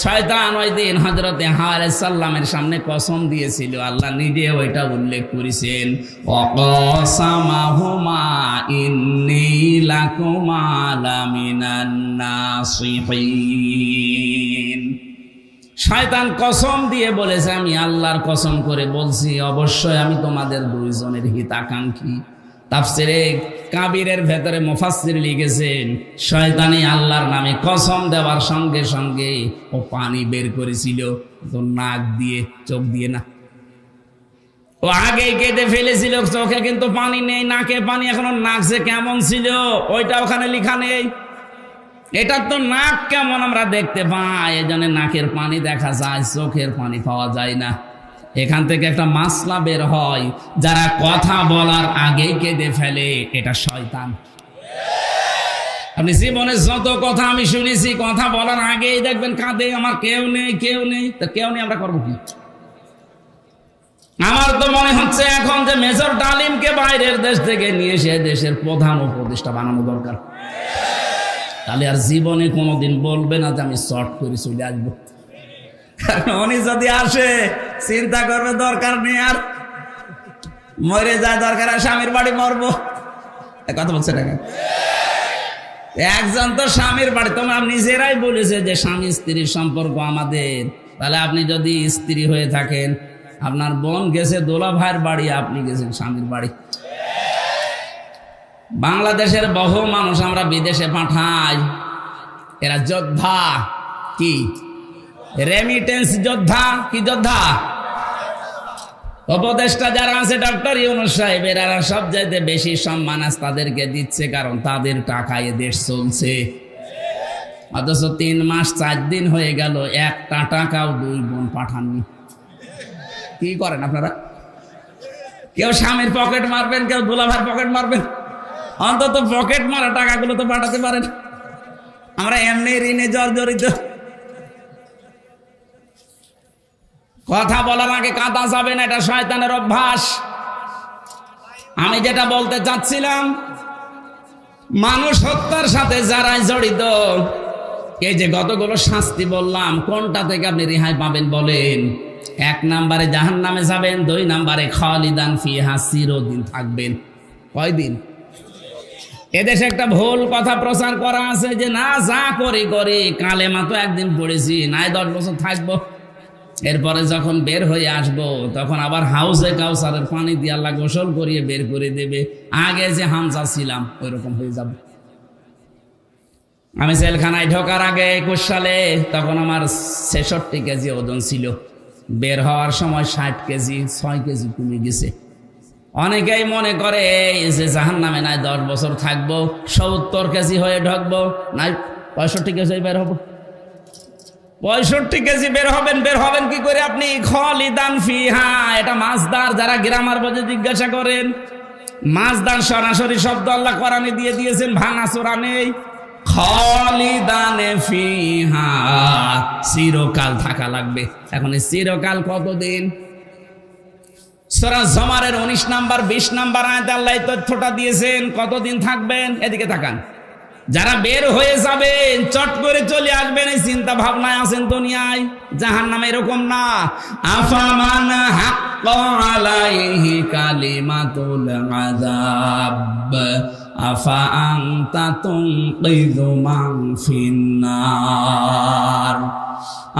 শয়তান ওই দিন হযরতে হাওয়া আলাইহিস সালামের সামনে কসম দিয়েছিল, আল্লাহ নিজে ওইটা উল্লেখ করেছেন, ওয়াকাসামাহুমা ইন্নী লাকুমা লামিনান নাসিহিন। শয়তান কসম দিয়ে বলেছে, আমি আল্লাহর কসম করে বলছি, অবশ্যই আমি তোমাদের দুইজনের হিতাকাঙ্ক্ষী। তাফসিরে কাবিরের ভেতরে মুফাসসির লিখেছেন, শয়তানি আল্লাহর নামে কসম দেওয়ার সঙ্গে সঙ্গে ও পানি বের করেছিল, তো নাক দিয়ে, চোখ দিয়ে না। ও আগেই কেটে ফেলেছিল, চোখে কিন্তু পানি নেই, নাকে পানি এখনো, নাক যে কেমন ছিল ওইটা ওখানে লেখা নেই। এটা তো নাক কেমন আমরা দেখতে পাই, এজন্য নাকের পানি দেখা যায়, চোখের পানি পাওয়া যায় না। এখান থেকে একটা মাসলা বের হয়, যারা কথা বলার আগেই কেঁদে ফেলে এটা শয়তান। আপনি জীবনে যত কথা আমি শুনেছি, কথা বলার আগেই দেখবেন কাঁদে, আমার কেউ নেই, কেউ নেই। তা কেউ নেই, আমরা করবো কি? আমার তো মনে হচ্ছে এখন যে মেজর ডালিমকে বাইরের দেশ থেকে নিয়ে এসে দেশের প্রধান উপদেষ্টা বানানো দরকার। তাহলে আর জীবনে কোনোদিন বলবে না যে আমি শর্ট করে চলে আসবো। উনি যদি আসে চিন্তা করবে দরকার নেই, আর মরে যায়, দরকার আর স্বামীর বাড়ি মরবো। কথা বলছে না একজন তো স্বামীর বাড়ি, তোমার নিজেরাই বলেছে যে স্বামী স্ত্রীর সম্পর্ক আমাদের। তাহলে আপনি যদি স্ত্রী হয়ে থাকেন, আপনার বোন গেছে দোলা ভাইয়ের বাড়ি, আপনি গেছেন স্বামীর বাড়ি। বাংলাদেশের বহু মানুষ আমরা বিদেশে পাঠাই, এরা যোদ্ধা, কি রেমিটেন্স যোদ্ধা, কি যোদ্ধা? উপদেষ্টা যারা আছে ডক্টর ইউনূস সাহেব, এরা সবচাইতে বেশি সম্মান আজ তাদেরকে দিচ্ছে, কারণ তাদের টাকায় দেশ চলছে। অথচ 3 মাস 4 দিন হয়ে গেল, একটা টাকাও 2 বোন পাঠাননি। কি করেন আপনারা? কেউ স্বামীর পকেট মারবেন, কেউ দুলাভাইয়ের পকেট মারবেন, অন্তত পকেট মারা টাকাগুলো তো পাঠাতে পারেন। আমরা এমনি ঋণে জর্জরিত। কথা বলার আগে কাঁদা যাবে না, এটা শয়তানের অভ্যাস। আমি যেটা বলতে চাচ্ছিলাম, মানুষ হত্যার সাথে যারাই জড়িত, এই যে কতগুলো শাস্তি বললাম, কোনটা থেকে আপনি রেহাই পাবেন বলেন? 1 নম্বরে জাহান্নামে যাবেন, 2 নম্বরে খালিদান ফিহা, চিরদিন থাকবেন। কয়দিন? এদেশে একটা ভুল কথা প্রচার করা আছে যে না, যা করি করি, কালেমা তো একদিন পড়েছি, নাই 10 বছর থাকবো, এরপরে যখন বের হয়ে আসবো তখন আবার হাউসে কাউসারের পানি দিয়ে আল্লাহ গোসল করিয়ে বের করে দেবে, আগে যে হামজা ছিলাম ওই রকম হয়ে যাবে। আমি জেলখানায় ঢোকার আগে 21 সালে, তখন আমার 66 কেজি ওজন ছিল, বের হওয়ার সময় 60 কেজি, 6 কেজি কমে গেছে। অনেকেই মনে করে যে জাহান্নামে নাই 10 বছর থাকবো, 70 কেজি হয়ে ঢুকবো, নাই 65 কেজি বের হবো। 65 কেজি বের হবেন কি করে আপনি? খালিদান ফিহা, এটা মাসদার, যারা গ্রামার বোঝে জিজ্ঞাসা করেন। মাসদার সরাসরি শব্দ আল্লাহ কোরআনে দিয়ে দিয়েছেন, ভাঙাচোরা নেই। খালিদানে ফিহা, চিরকাল থাকা লাগবে। এখন এই চিরকাল কতদিন? সূরা জুমারের 19 নাম্বার 20 নাম্বার আয়াতে আল্লাহ এই তথ্যটা দিয়েছেন, কতদিন থাকবেন। এদিকে তাকান, যারা বের হয়ে যাবেন চট করে চলে আসবেন এই চিন্তা ভাবনায় আছেন দুনিয়ায়। জাহান্নামে এরকম না। আফামান হাক্কা আলাইহি কালিমাতুল আযাব আফা আনতা তুনকিযু মান ফিন্নার।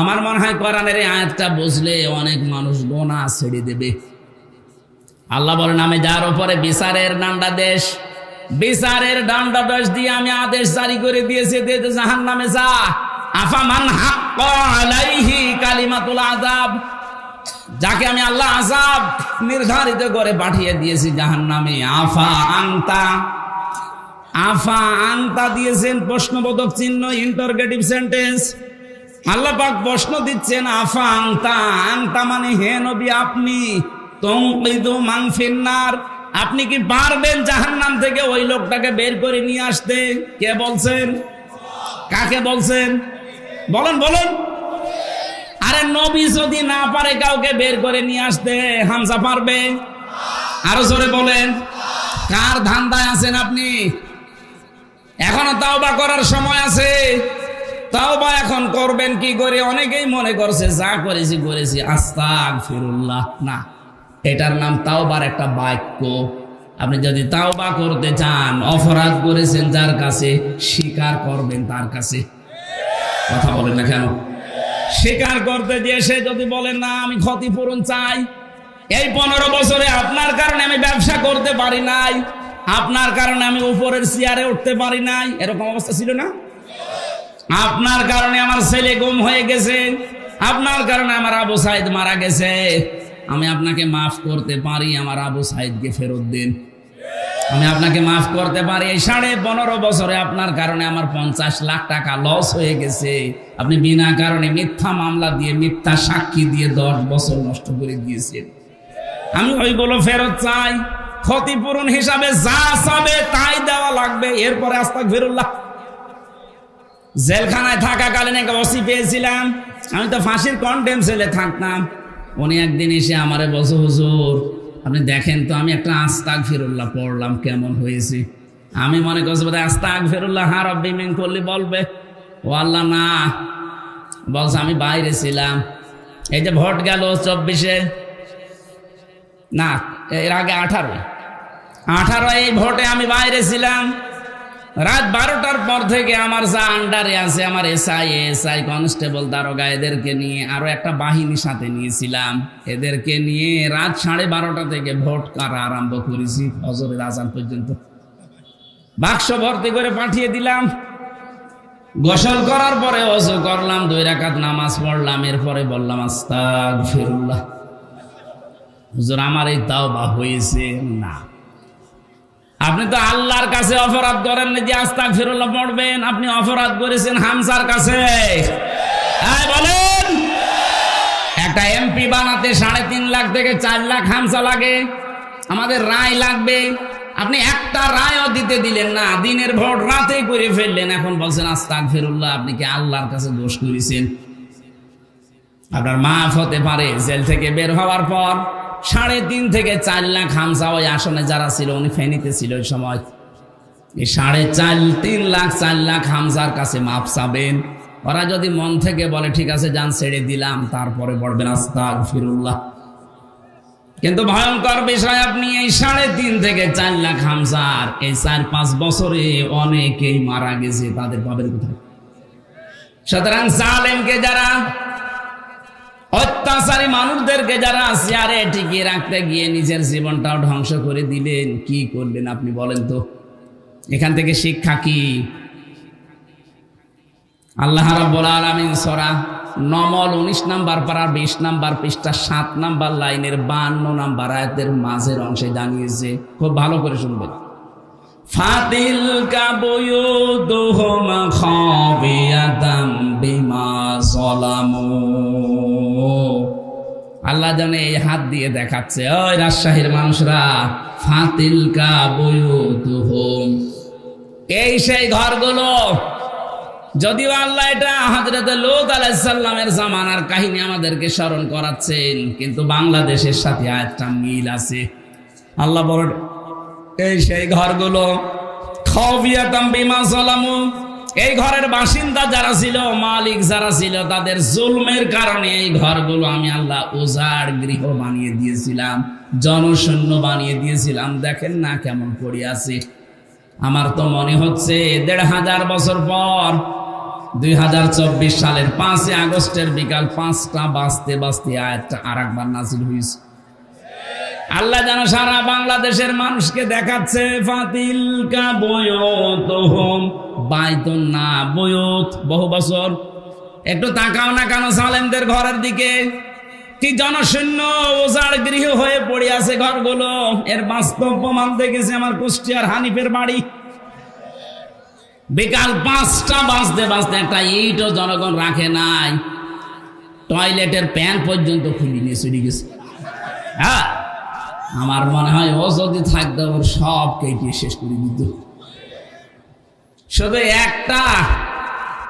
আমার মনে হয় কোরআনের এই আয়াতটা বুঝলে অনেক মানুষ গোনাহ ছেড়ে দেবে। আল্লাহ বলেন, আমি যার উপরে বিচারের দণ্ডাদেশ, বিচারের দণ্ডাদেশ দিয়ে আমি আদেশ জারি করে দিয়েছি, জাহান্নামে যা। আফামান হাক্কা আলাইহি কালিমাতুল আযাব, যাকে আমি আল্লাহ আযাব নির্ধারিত করে পাঠিয়ে দিয়েছি জাহান্নামে। আফা আনতা দিয়েছেন প্রশ্নবোধক চিহ্ন, ইন্টারগেটিভ সেন্টেন্স। আল্লাহ পাক প্রশ্ন দিচ্ছেন, আফা আনতা মানে হে নবী আপনি, তুনকিযু মান ফিন্নার, আপনি কি পারবেন জাহান্নাম থেকে ওই লোকটাকে বের করে নিয়ে আসতে? কে বলছেন? কাকে বলছেন? বলেন বলেন। আরে নবী যদি না পারে কাউকে বের করে নিয়ে আসতে, হামজা পারবে? আরো জোরে বলেন। কার ধান্দায় আছেন আপনি? এখনো তাওবা করার সময় আছে। তাওবা এখন করবেন কি করে? অনেকেই মনে করছে যা করেছি করেছি, আস্তাগফিরুল্লাহ। না, এটার নাম তাওবার একটা বাক্য। আপনি যদি তাওবা করতে চান, অপরাধ করেছেন যার কাছে, স্বীকার করবেন তার কাছে। কথা বলেন না কেন? স্বীকার করতে গিয়ে সে যদি বলে না আমি ক্ষতিপূরণ চাই, এই 15 বছরে আপনার কারণে আমি ব্যবসা করতে পারি নাই, আপনার কারণে আমি উপরের চেয়ারে উঠতে পারি নাই, এরকম অবস্থা ছিল না? আপনার কারণে আমার ছেলে গুম হয়ে গেছে, আপনার কারণে আমার আবু সাইদ মারা গেছে, আমি আপনাকে মাফ করতে পারি, আমার আবু সাইদকে ফেরত দিন। আমি আপনাকে মাফ করতে পারি, এই 15.5 বছরে আপনার কারণে আমার 50 লাখ টাকা লস হয়ে গেছে, আপনি বিনা কারণে মিথ্যা মামলা দিয়ে, মিথ্যা সাক্ষী দিয়ে 10 বছর নষ্ট করে দিয়েছেন, আমি ওইগুলো ফেরত চাই। ক্ষতিপূরণ হিসাবে যা চাবে তাই দেওয়া লাগবে। এরপরে আস্তাগফিরুল্লাহ। জেলখানায় থাকাকালীন একটা ওসি পেয়েছিলাম, আমি তো ফাঁসির কন্টেম সেলে থাকতাম। উনি একদিন এসে আমারে বলছে, হুজুর আপনি দেখেন তো আমি একটা আস্তাগফিরুল্লাহ পড়লাম, কেমন হয়েছে? আমি মনে করছি বোধহয় আস্তাগফিরুল্লাহ হা রব্বি মিন করলে বলবে, ও আল্লাহ না, বলছে আমি বাইরে ছিলাম, এই যে ভোট গেল 24-এ, না এর আগে 18 এই ভোটে আমি বাইরে ছিলাম। রাত 12টার পর থেকে আমার যা আন্ডারে আছে, আমার এসআই কনস্টেবল দারোগা, এদেরকে নিয়ে আরো একটা বাহিনী সাথে নিয়েছিলাম, এদেরকে নিয়ে রাত 12:30 থেকে ভোট কারা আরম্ভ করেছি ফজরের আজান পর্যন্ত। বাক্স ভর্তি করে পাঠিয়ে দিলাম। গোসল করার পরে ওযু করলাম, 2 রাকাত নামাজ পড়লাম, এরপরে বললাম আস্তাগফিরুল্লাহ। হুজুর আমার এই তাওবা হয়েছে না। আপনি তো আল্লাহর কাছে অপরাধ করেন না যে আস্তাগফিরুল্লাহ পড়বেন, আপনি অপরাধ করেছেন হামজার কাছে। বলেন, একটা এমপি বানাতে 3.5 লাখ থেকে 4 লাখ হামজা লাগে, আমাদের রায় লাগবে। আপনি একটা রায়ও দিতে দিলেন না, দিনের ভোট রাতে করে ফেললেন, এখন বলছেন আস্তাগফিরুল্লাহ। আপনি কি আল্লাহর কাছে দোষ করেছেন? আপনার মাফ হতে পারে জেল থেকে বের হওয়ার পর। 3.5 থেকে 4 লাখ হামজা ওই আসনে যারা ছিল, উনি ফেনীতে ছিল ওই সময়, এই 3.5 লাখ 4 লাখ হামজার কাছে মাফ চাবেন। ওরা যদি মন থেকে বলে ঠিক আছে যান ছেড়ে দিলাম, তারপরে পড়বেন আস্তাগফিরুল্লাহ। কিন্তু ভয়ঙ্কর বিষয়, আপনি এই 3.5 থেকে 4 লাখ হামজার এই 4-5 বছরে অনেকেই মারা গেছে, তাদের পাবেন কোথায়? সুতরাং জালেমকে যারা, অত্যাচারী মানুষদেরকে যারা চেয়ারে টিকিয়ে রাখতে গিয়ে নিজের জীবনটাও ধ্বংস করে দিলেন, কি করবেন আপনি বলেন তো? এখান থেকে শিক্ষা কি? আল্লাহ রাব্বুল আলামিন সূরা নমল 19 নম্বর পারা 20 নম্বর পৃষ্ঠা 7 নম্বর লাইনের 52 নম্বর আয়াতের মাঝের অংশে জানিয়েছে, খুব ভালো করে শুনবেন। ফাতিলকা বুয়ুতুহুম খাবিয়াতাম বিমা যালামু। আল্লাহ জানে এই হাত দিয়ে দেখাচ্ছে, ওই রাজশাহীর মানুষরা, ফাতিলকা বুয়ুতুহুম, এই সেই ঘরগুলো। যদিও আল্লাহ এটা হযরত লূত আলাইহিস সালামের জামানার কাহিনী আমাদেরকে স্মরণ করাচ্ছেন, কিন্তু বাংলাদেশের সাথে আয়াতটা মিল আছে। আল্লাহ বলেন এই সেই ঘরগুলো, খাবিয়াতাম বিমা যালামু, এই ঘরের বাসিন্দা যারা ছিল, মালিক যারা ছিল, তাদের জুলমের কারণে এই ঘরগুলো আমি আল্লাহ উজাড় গৃহ বানিয়ে দিয়েছিলাম, জনশূন্য বানিয়ে দিয়েছিলাম। দেখেন না কেমন পড়ে আছে। আমার তো মনে হচ্ছে 1500 বছর পর 2024 সালের 5 আগস্টের বিকাল 5টা বাজতে বাজতে আয়াতটা আরেকবার নাযিল হয়েছে। আল্লাহ যেন সারা বাংলাদেশের মানুষকে দেখাচ্ছে, ফাতিলকা বুয়ুতুহুম, বাইতুন না বুয়ুত, বহু বছর। একটু তাকাও না কেন জালেমদের ঘরের দিকে, কি জনশূন্য উজাড় গৃহ হয়ে পড়ে আছে ঘরগুলো। এর বাস্তব প্রমাণ দেখেছে আমার কুষ্টিয়ার হানিফের বাড়ি। বিকাল 5টা বাজতে বাজতে একটা ইটও জনগণ রাখে নাই, টয়লেটের প্যান পর্যন্ত খুলে নিয়ে চলে গেছে। হ্যাঁ, আমার মনে হয় ও যদি থাকতো ওর সব কেটে শেষ করে দিত। শুধু একটা,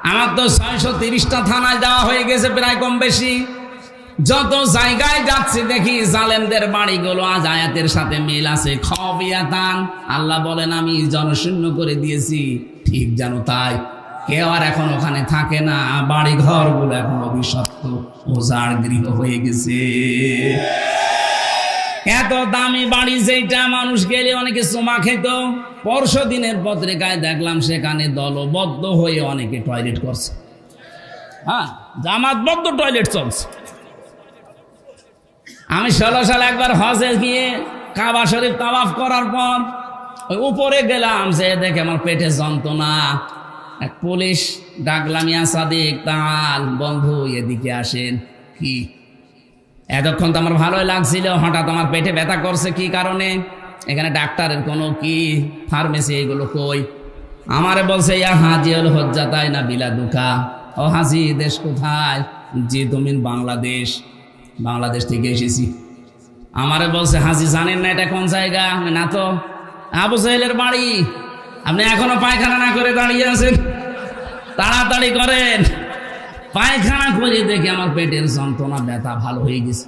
আমার তো 630টা থানায় দেওয়া হয়ে গেছে প্রায় কম বেশি। যত জায়গায় যাচ্ছে দেখি জালেমদের বাড়িগুলো আজ আয়াতের সাথে মিল আছে। খাবিয়াতান, আল্লাহ বলেন আমি জনশূন্য করে দিয়েছি, ঠিক জানো তাই, কেউ আর এখন ওখানে থাকে না, বাড়ি ঘরগুলো এখন অভিশপ্ত, ওজাড় গৃহ হয়ে গেছে। এত দামি বাড়ি যেটা মানুষ গেলে অনেকে চুমা খেত, পরশু দিনের পত্রিকায় দেখলাম সেখানে দলবদ্ধ হয়ে অনেকে টয়লেট করছে। হ্যাঁ, জামাতবদ্ধ টয়লেট চলছে। আমি 16 সালে একবার হজে গিয়ে কাবা শরীফ তাওয়াফ করার পর ওই উপরে গেলাম, যে দেখে আমার পেটে যন্ত্রণা। এক পুলিশ ডাকলাম, ইয়া সাদিক তাল, বন্ধু এদিকে আসেন। কি এতক্ষণ তো আমার ভালোই লাগছিল, হঠাৎ আমার পেটে ব্যথা করছে, কি কারণে? এখানে ডাক্তারের কোনো কি ফার্মেসি এগুলো কই? আমারে বলছে, ইয়া হাজি হল হজ্জা তাই না বিলা দুকা। ও হাজি, দেশ কোথায়? জি তুমি বাংলাদেশ। বাংলাদেশ থেকে এসেছি। আমারে বলছে, হাজি জানেন না এটা কোন জায়গা? না তো। আবু জাহেলের বাড়ি। আপনি এখনো পায়খানা না করে দাঁড়িয়ে আছেন, তাড়াতাড়ি করেন। পায়খানা করে দেখে আমার পেটের যন্ত্রণা ব্যথা ভালো হয়ে গেছে।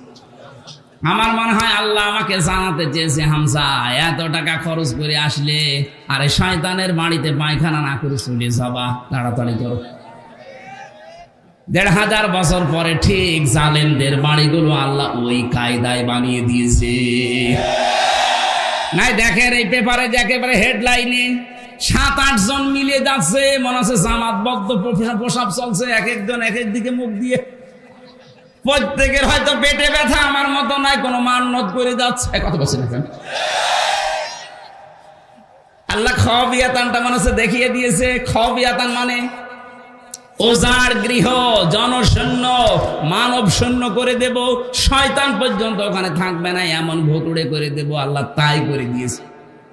আমার মনে হয় আল্লাহ আমাকে জানাতে চেয়েছে, হামজা এত টাকা খরচ করে আসলে আরে শয়তানের বাড়িতে পায়খানা না করে চলে যাবা, তাড়াতাড়ি করো। 1500 বছর পরে ঠিক জালেমদের বাড়িগুলো আল্লাহ ওই কায়দায় বানিয়ে দিয়েছে। নাই দেখেন এই পেপারে যে একেবারে হেডলাইনে 7-8 জন মিলে যাচ্ছে, মনে হচ্ছে জামাতবদ্ধ প্রসাব চলছে, এক একজন এক এক দিকে মুখ দিয়ে। প্রত্যেকের হয়তো পেটে ব্যথা, আমার মতো নাই, কোনো মান্নত করে যাচ্ছে। কথা বলছেন এখন আল্লাহ খবিয়াতানটা মনে হচ্ছে দেখিয়ে দিয়েছে। খবিয়াতান মানে ওজাড় গৃহ, জনশূন্য, মানব শূন্য করে দেব, শয়তান পর্যন্ত ওখানে থাকবে না, এমন ভুতুড়ে করে দেব। আল্লাহ তাই করে দিয়েছে।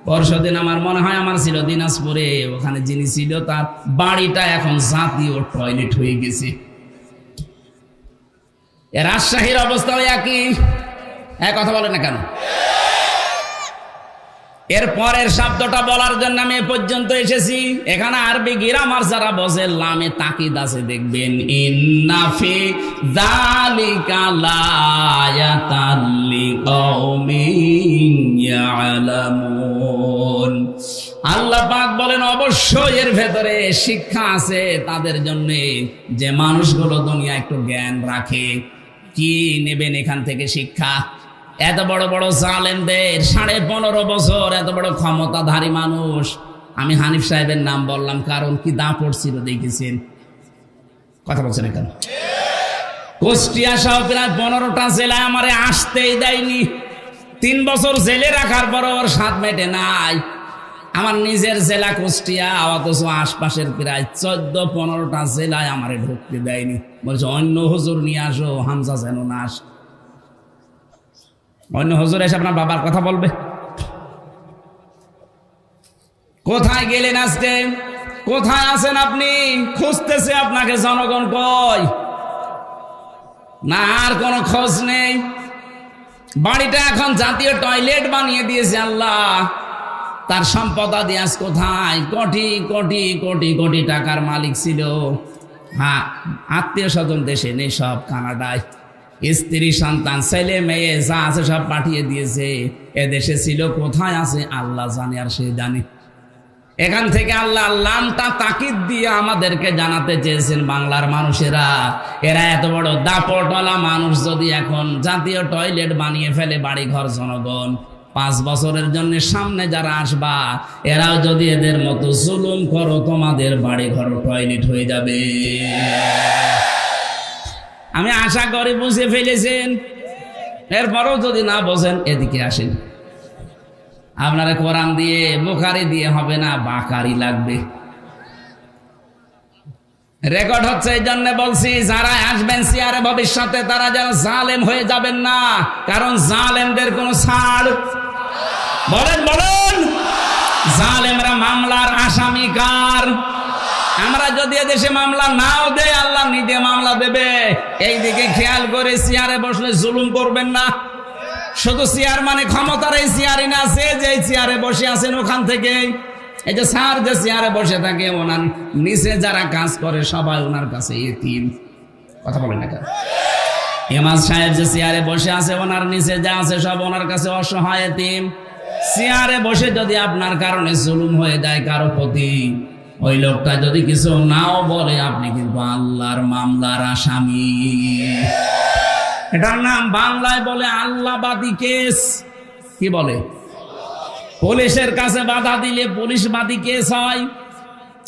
পরশুদিন আমার মনে হয় আমার ছিল দিনাজপুরে, ওখানে যিনি ছিল তার বাড়িটা এখন জাতীয় টয়লেট হয়ে গেছে। রাজশাহীর অবস্থাও একই। কথা বলে না কেন? এর পরের শব্দটা বলার জন্য আমি এ পর্যন্ত এসেছি। এখানে আরবি গ্রামার যারা বোঝে, লামে তাকিদ আছে, দেখবেন ইন্না ফি যালিকা লায়াতাল লিকাউমিন ইয়ালামুন। আল্লাহ পাক বলেন অবশ্যই এর ভেতরে শিক্ষা আছে তাদের জন্য, যে মানুষগুলো দুনিয়া একটু জ্ঞান রাখে। কি নেবেন এখান থেকে শিক্ষা? এত বড় বড় জালেমদের 15.5 বছর এত বড় ক্ষমতাধারী মানুষ। আমি হানিফ সাহেবের নাম বললাম কারণ কি দাপট ছিল দেখেছেন। কথা বলছেন কেন? কুষ্টিয়া সহ প্রায় 15টা জেলায় আমারে আসতেই দেয়নি। 3 বছর জেলে রাখার পর ওর স্বাদ মেটে নাই। আমার নিজের জেলা কুষ্টিয়া, অথচ আশপাশের প্রায় 14-15টা জেলায় আমারে ঢুকতে দেয়নি। বলছে অন্য হুজুর নিয়ে আসো, হামজা যেন না আসে। অন্য হুজুর এসে আপনার বাবার কথা বলবে। কোথায় গেলেন আজকে? কোথায় আছেন আপনি? খুঁজতেছে আপনাকে জনগণ, কই? না আর কোনো খোঁজ নেই। বাড়িটা এখন জাতীয় টয়লেট বানিয়ে দিয়েছে আল্লাহ। তার সম্পদাদি আজ কোথায়? কোটি কোটি কোটি কোটি টাকার মালিক ছিল। হ্যাঁ, আত্মীয় স্বজন দেশে নেই, সব কানাডায়। স্ত্রী সন্তান ছেলে মেয়ে যা আছে সব পাঠিয়ে দিয়েছে। এদেশে ছিল কোথায় আছে আল্লাহ জানে, আর সে জানে। এখান থেকে আল্লাহ লামটা তাকিদ দিয়ে আমাদেরকে জানাতে চেয়েছেন, বাংলার মানুষেরা, এরা এত বড় দাপটওয়ালা মানুষ যদি এখন জাতীয় টয়লেট বানিয়ে ফেলে বাড়ি ঘর জনগণ, 5 বছরের জন্য সামনে যারা আসবা এরাও যদি এদের মতো জুলুম করো, তোমাদের বাড়ি ঘর টয়লেট হয়ে যাবে। আমি আশা করি বুঝে ফেলেছেন। এরপরও যদি না বোঝেন এদিকে আসেন। আপনারা কোরআন দিয়ে বুখারী দিয়ে হবে না, বাকারি লাগবে। রেকর্ড হচ্ছে, এই জন্য বলছি যারা আসবেন চেয়ারে ভবিষ্যতে তারা যেন জালেম হয়ে যাবেন না, কারণ জালেমদের কোনো ছাড়। বলেন বলেন, জালেমরা মামলার আসামি কার? আমরা যদি এদেশে মামলা নাও দেয়, আল্লাহ নিজে মামলা দেবে। এই দিকে খেয়াল করে চেয়ারে বসলে জুলুম করবেন না। শুধু চেয়ার মানে ক্ষমতার এই চেয়ারই না, সে যে চেয়ারে বসে আছেন ওখান থেকে, এই যে স্যার যে চেয়ারে বসে থাকে, ওনার নিচে যারা কাজ করে সবাই ওনার কাছে এতিম। কথা বলেন না কেন? ইমাম সাহেব যে চেয়ারে বসে আছে, ওনার নিচে যা আছে সব ওনার কাছে অসহায় এতিম। চেয়ারে বসে যদি আপনার কারণে জুলুম হয়ে যায় কারো প্রতি, ওই লোকটা যদি কিছু নাও বলে আপনি কিন্তু আল্লাহর মামলার আসামি। এটার নাম বাংলায় বলে আল্লাহবাদী কেস। কি বলে? পুলিশের কাছে বাধা দিলে পুলিশবাদী কেস হয়।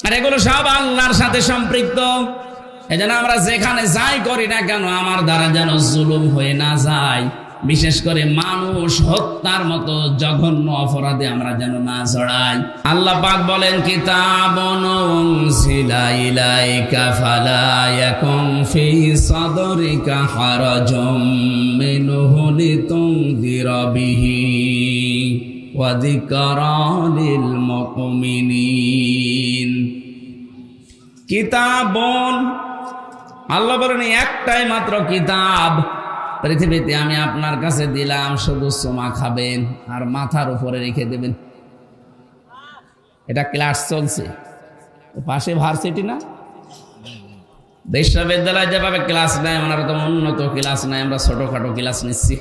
আর এগুলো সব আল্লাহর সাথে সম্পৃক্ত। এজন্য আমরা যেখানে যাই করি না কেন আমার দ্বারা যেন জুলুম হয়ে না যায়, বিশেষ করে মানুষ হত্যার মতো জঘন্য অপরাধে আমরা যেন না জড়াই। আল্লাহ পাক বলেন, কিতাবুন উনজিলা ইলাইকা ফালা ইয়াকুন ফি সাদরিকা হারাজুম মিনহু লিতুনযিরা বিহি ওয়া যিকরা লিল মুমিনিন। কিতাবুন, আল্লাহ বলেন একটাই মাত্র কিতাব পৃথিবীতে আমি আপনার কাছে দিলাম, শুধু সোমা খাবেন আর মাথার উপরে রেখে দেবেন। এটা ক্লাস চলছে পাশে ভার্সিটি না, বিশ্ববিদ্যালয় যেভাবে ক্লাস নেয় ওনারা তো উন্নত ক্লাস নেয়, আমরা ছোটখাটো ক্লাস নিচ্ছি।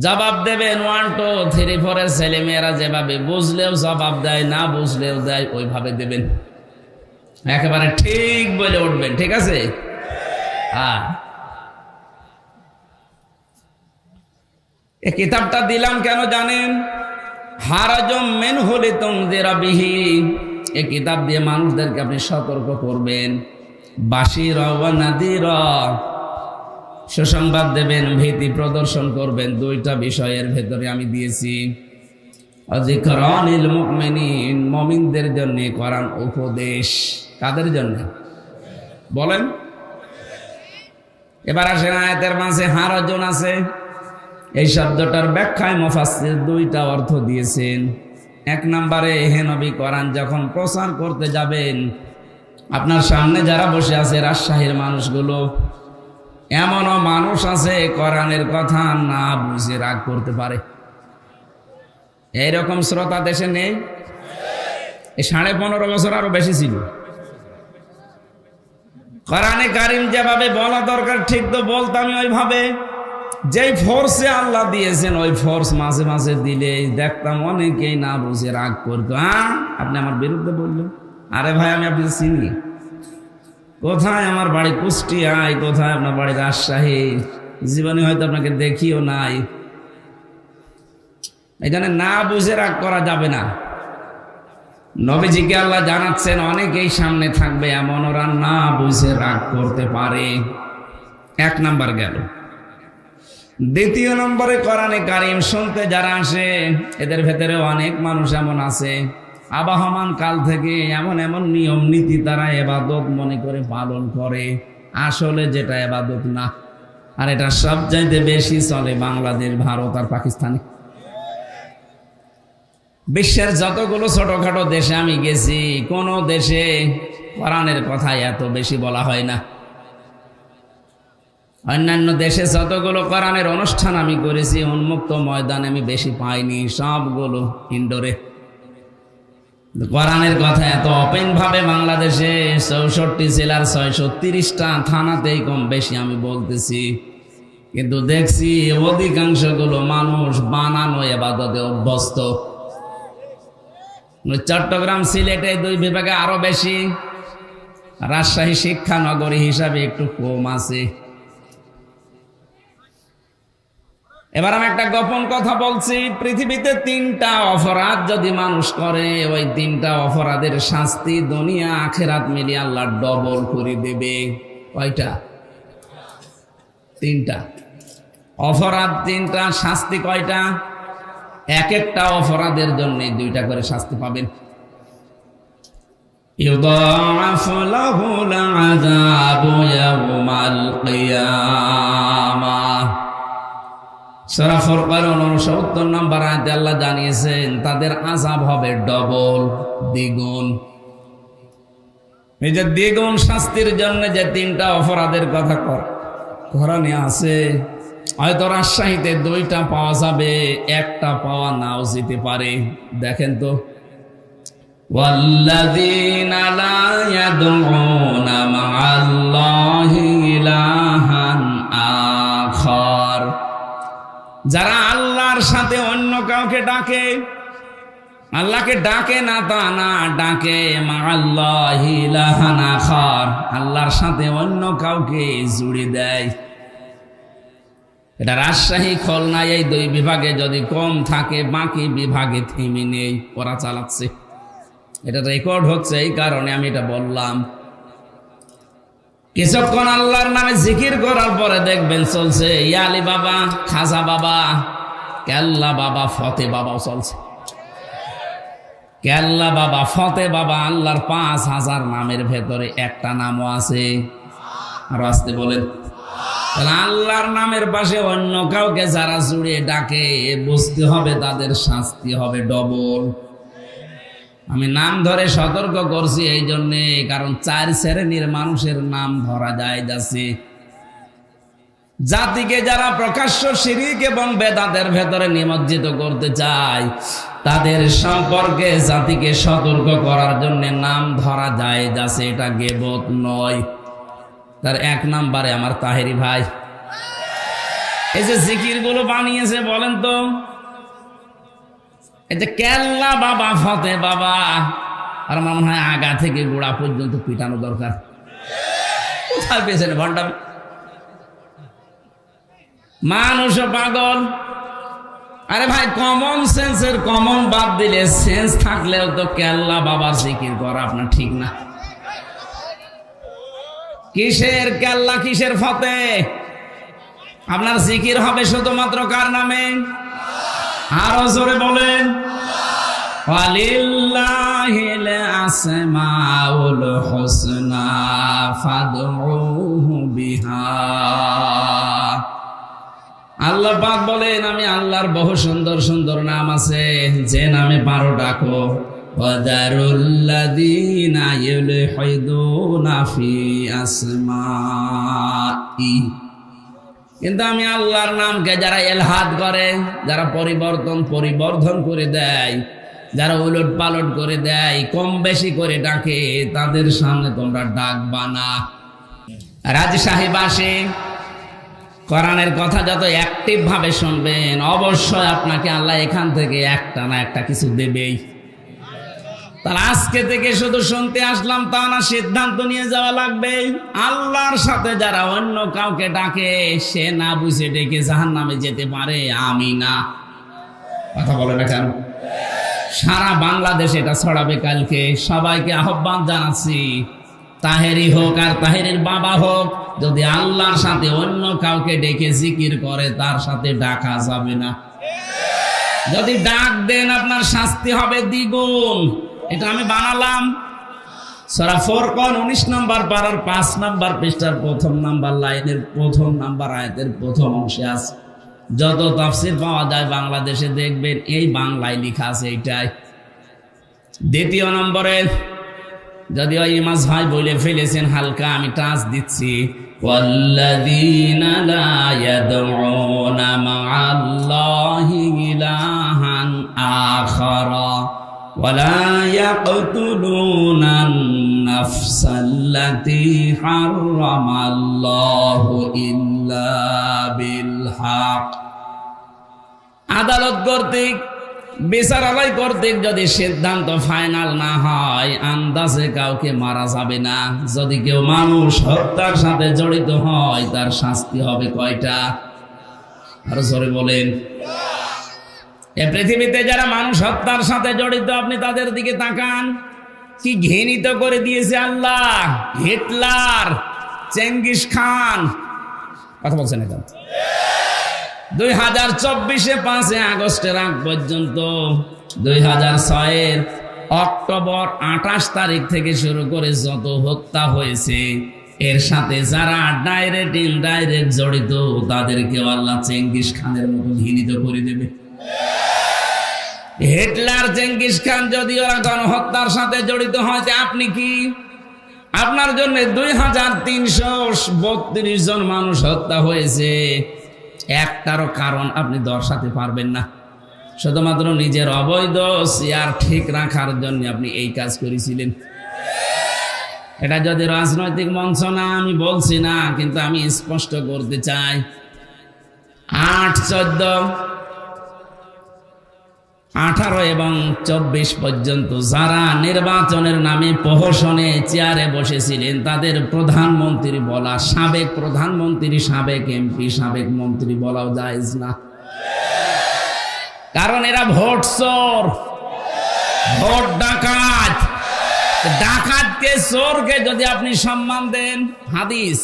জবাব দেবেন 1 2 3 4 এর ছেলে মেয়েরা যেভাবে বুঝলেও জবাব দেয়, না বুঝলেও দেয়, ওইভাবে দেবেন। একেবারে ঠিক বলে উঠবেন, ঠিক আছে? হ্যাঁ, এই কিতাবটা দিলাম কেন জানেন? হারাজুম মিনহু লিতুনযিরা বিহি, এই কিতাব দিয়ে মানুষদেরকে আপনি সতর্ক করবেন। বাশিরা ওয়া নাযিরা, সুসংবাদ দেবেন, ভীতি প্রদর্শন করবেন। দুইটা বিষয়ের ভেতরে আমি দিয়েছি। যিকরা লিল মুমিনিন, মুমিনদের জন্য কোরআন উপদেশ। কাদের জন্য বলেন? এবার আসেন আয়াতের মাঝে হারাজুন আছে, এই শব্দটার ব্যাখ্যায় মুফাসসির দুইটা অর্থ দিয়েছেন। এক নম্বরে, হে নবী, কোরআন যখন প্রচার করতে যাবেন, আপনার সামনে যারা বসে আছে রাজশাহীর মানুষগুলো, এমনও মানুষ আছে কোরআনের কথা না বুঝে রাগ করতে পারে। এইরকম শ্রোতা দেশে নেই? এই 15.5 বছর আরো বেশি ছিল। কোরআনে কারীম যেভাবে বলা দরকার ঠিক তো বলতাম ওইভাবে। যেই ফোর্সে আল্লাহ দিয়েছেন ওই ফোর্স মাঝে মাঝে দিলে দেখতাম অনেকেই না বুঝে রাগ করতো। আপনি আমার বিরুদ্ধে বললেন? আরে ভাই, আমি আপনি চিনি। কোথায় আমার বাড়ি কুষ্টিয়ায়, কোথায় আপনার বাড়ি রাজশাহী, জীবনে হয়তো আপনাকে দেখিও নাই। এখানে না বুঝে রাগ করা যাবে না। নবীজিকে আল্লাহ জানাচ্ছেন অনেকেই সামনে থাকবে এমন, ওরা না বুঝে রাগ করতে পারে। 1 নাম্বার গেল। দ্বিতীয় নম্বরে, কোরআনে কারীম শুনতে যারা আসে এদের ভেতরে অনেক মানুষ এমন আছে আবহমান কাল থেকে এমন এমন নিয়ম নীতি তারা ইবাদত মনে করে পালন করে, আসলে যেটা ইবাদত না। আর এটা সবচাইতে বেশি চলে বাংলাদেশ, ভারত আর পাকিস্তানে। বিশ্বের যতগুলো ছোটখাটো দেশে আমি গেছি, কোন দেশে কোরআনের কথা এত বেশি বলা হয় না। অন্যান্য দেশে যতগুলো কোরআনের অনুষ্ঠান আমি করেছি, উন্মুক্ত ময়দানে আমি বেশি পাইনি, সবগুলো ইনডোরে। কোরআনের কথা এত ওপেন ভাবে বাংলাদেশে 64 জেলার 630টা থানাতেই কম বেশি আমি বলতেছি, কিন্তু দেখছি অধিকাংশগুলো মানুষ বানানো ইবাদতে অভ্যস্ত। চট্টগ্রাম, সিলেটে 2 বিভাগে আরো বেশি, রাজশাহী শিক্ষা নগরী হিসাবে একটু কম আছে। এবার আমি একটা গোপন কথা বলছি। পৃথিবীতে 3টা অপরাধ যদি মানুষ করে, ওই 3টা অপরাধের শাস্তি দুনিয়া আখিরাত মিলিয়ে আল্লাহ ডবল করে দেবে। কয়টা? 3টা অপরাধ, 3টা শাস্তি। কয়টা? এক একটা অপরাধের জন্য 2টা করে শাস্তি পাবেন। ইউদাআফু লাহুল আযাবু ইয়াওমাল কিয়ামাহ। সূরা ফুরকান 69 নম্বর আয়াতে আল্লাহ জানিয়েছেন তাদের আযাব হবে ডবল, দ্বিগুণ। এই যে দ্বিগুণ শাস্তির জন্য যে 3টা অপরাধের কথা কোরআনে আছে, হয়তো রাজশাহীতে 2টা পাওয়া যাবে, 1টা পাওয়া নাও যেতে পারে। দেখেন তো, ওয়াল্লাযীনা লা ইয়াদউনা মা'আল্লাহি ইলাহান আখার, যারা আল্লাহর সাথে অন্য কাউকে ডাকে, আল্লাহকে ডাকে না তা না, ডাকে মাআল্লাহি ইলাহান আখার, আল্লাহর সাথে অন্য কাউকে জুড়ে দেয়। এটা রাজশাহী খুলনা এই দুই বিভাগে যদি কম থাকে, বাকি বিভাগে থেমে নেই, ওরা চালাচ্ছে। এটা রেকর্ড হচ্ছে, এই কারণে আমি এটা বললাম। কিছুক্ষণ আল্লাহর নামে জিকির করার পরে দেখবেন চলছে ইয়া আলী বাবা, খাজা বাবা, কেল্লা বাবা, ফতে বাবাও চলছে। কেল্লা বাবা, ফতে বাবা, আল্লাহর 5000 নামের ভেতরে একটা নামও আছে। আর আসতে বলেন, আল্লাহর নামের পাশে অন্য কাউকে যারা জুড়ে ডাকে, বুঝতে হবে তাদের শাস্তি হবে ডবল। আমি নাম ধরে সতর্ক করছি এই জন্যে, কারণ 4 শ্রেণীর মানুষের নাম ধরা যায় যাচ্ছে। জাতিকে যারা প্রকাশ্য শিরক এবং বেদাতের ভেতরে নিমজ্জিত করতে চায়, তাদের সম্পর্কে জাতিকে সতর্ক করার জন্য নাম ধরা যায় যাচ্ছে, এটা গীবত নয়। তার 1 নম্বরে আমার তাহেরি ভাই, এই যে জিকির গুলো বানিয়েছে বলেন তো, এই যে কেল্লা বাবা, ফতে বাবা, আর আমার মনে হয় আগা থেকে গোড়া পর্যন্ত পিটানো দরকার। কোথায় পেয়েছেন ভণ্ডাম? মানুষ পাগল। আরে ভাই, কমন সেন্সের কমন বাদ দিলে সেন্স থাকলেও তো কেল্লা বাবার জিকির করা আপনার ঠিক না। কিসের কেল্লা, কিসের ফতে? আপনার জিকির হবে শুধুমাত্র কার নামে? আরো জোরে বলেন, ওয়ালিল্লাহিল আসমাউল হুসনা ফাদউহু বিহা। আল্লাহ পাক বলেন, আমি আল্লাহর বহু সুন্দর সুন্দর নাম আছে, যে নামে পারো ডাকো। ওয়াদারুল্লাযীনা ইউলহিদুনা ফি আসমাই। কিন্তু আমি আল্লাহর নামকে যারা এলহাদ করে, যারা পরিবর্ধন করে দেয়, যারা উলট পালট করে দেয়, কম বেশি করে ডাকে, তাদের সামনে তোমরা ডাকবা না। রাজশাহীবাসী কোরআনের কথা যত অ্যাক্টিভ ভাবে শুনবেন, অবশ্যই আপনাকে আল্লাহ এখান থেকে একটা না একটা কিছু দেবেই। তাহলে আজকে থেকে শুধু শুনতে আসলাম তা না, সিদ্ধান্ত নিয়ে যাওয়া লাগবে। আল্লাহর সাথে যারা অন্য কাউকে ডাকে, সে না বুঝে ডেকে জাহান্নামে যেতে পারে, আমি না। কথা বলে না কেন? সারা বাংলাদেশ এটা ছড়াবে কালকে। সবাইকে আহ্বান জানাচ্ছি, তাহেরি হোক আর তাহেরির বাবা হোক, যদি আল্লাহর সাথে অন্য কাউকে ডেকে জিকির করে, তার সাথে ডাকা যাবে না। যদি ডাক দেন, আপনার শাস্তি হবে দ্বিগুণ। এটা আমি বানালাম। সূরা ফুরকান 19 নম্বর পারার 5 নম্বর পৃষ্ঠার 1 নম্বর লাইনের 1 নম্বর আয়াতের 1ম অংশে আছে। যত তাফসীর পাওয়া যায় বাংলাদেশে দেখবেন এই বাংলায় লেখা আছে এইটাই। 2 নম্বরে যদিও ইমাজ ভাই বলে ফেলেছেন হালকা, আমি টাচ দিচ্ছি, ওয়াল্লাযীনা লা ইয়াদউনা মা'আল্লাহি ইলাহান আখারা ওয়ালা ইয়াকতুলুনান নাফসাল্লাতী হারামাল্লাহু ইল্লা বিল হক। আদালত কর্তৃক, বিচারালয় কর্তৃক যদি সিদ্ধান্ত ফাইনাল না হয়, আন্দাজে কাউকে মারা যাবে না। যদি কেউ মানুষ হত্যার সাথে জড়িত হয়, তার শাস্তি হবে কয়টা? আরো জোরে বলেন। এই পৃথিবীতে যারা মানুষ হত্যার সাথে জড়িত, আপনি তাদের দিকে তাকান, কি ঘৃণিত করে দিয়েছে আল্লাহ। হিটলার, চেঙ্গিস খান, কথা বলছেন এখন। 2024-এ 5 আগস্টের আগ পর্যন্ত 2006-এর অক্টোবর 28 তারিখ থেকে শুরু করে যত হত্যা হয়েছে, এর সাথে যারা ডাইরেক্ট ইনডাইরেক্ট জড়িত, তাদেরকেও আল্লাহ চেঙ্গিস খানের মতো ঘৃণিত করে দেবে। হিটলার, চেঙ্গিস খান যদি ওরা গণহত্যার সাথে জড়িত হয়, আপনি কি? আপনার জন্য 2332 জন মানুষ হত্যা হয়েছে, একটারও কারণ আপনি দর্শাতে পারবেন না। শুধুমাত্র নিজের অবৈধ চেয়ার ঠিক রাখার জন্য আপনি এই কাজ করেছিলেন। এটা যদি রাজনৈতিক মঞ্চ না, আমি বলছি না, কিন্তু আমি স্পষ্ট করতে চাই। 8-14 18 এবং 24 পর্যন্ত যারা নির্বাচনের নামে প্রহসনে চেয়ারে বসেছিলেন তাদের প্রধানমন্ত্রী বলা, সাবেক প্রধানমন্ত্রী, সাবেক এমপি, সাবেক মন্ত্রী বলাও জায়েজ না। কারণ এরা ভোট চোর, ভোট ডাকাত। ডাকাতকে, চোরকে যদি আপনি সম্মান দেন, হাদিস,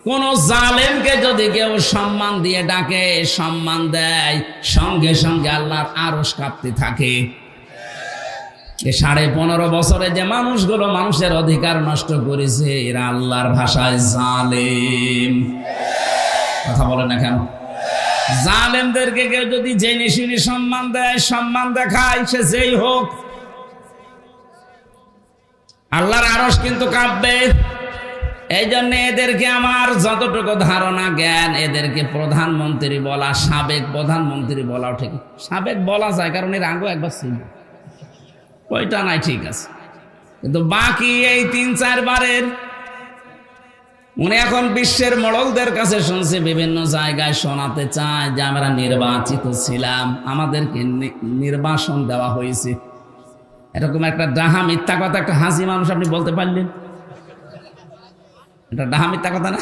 কোন জালেমকে যদি কেউ সম্মান দিয়ে ডাকে, সম্মান দেয়, সঙ্গে সঙ্গে আল্লাহর আরশ কাঁপতে থাকে। 15.5 বছরে যে মানুষগুলো মানুষের অধিকার নষ্ট করেছে, এরা আল্লাহর ভাষায় জালেম। কথা বলে না কেন? জালেমদেরকে কেউ যদি জেনে শুনে সম্মান দেয়, সম্মান দেখায়, সে যেই হোক, আল্লাহর আরশ কিন্তু কাঁপবে। এই জন্য এদেরকে আমার যতটুকু ধারণা জ্ঞান, এদেরকে প্রধানমন্ত্রী বলা, সাবেক প্রধানমন্ত্রী বলাও ঠিক। সাবেক বলা যায় কারণ এর আগে একবার ছিল, ওইটা নাই, ঠিক আছে। কিন্তু বাকি এই 3-4 বারের, উনি এখন বিশ্বের মোড়লদের কাছে শুনছে, বিভিন্ন জায়গায় শোনাতে চায় যে আমরা নির্বাচিত ছিলাম, আমাদেরকে নির্বাসন দেওয়া হয়েছে। এরকম একটা ডাহা মিথ্যা কথা একটা হাসি মানুষ আপনি বলতে পারলেন? এটা ডাহা মিথ্যা কথা না?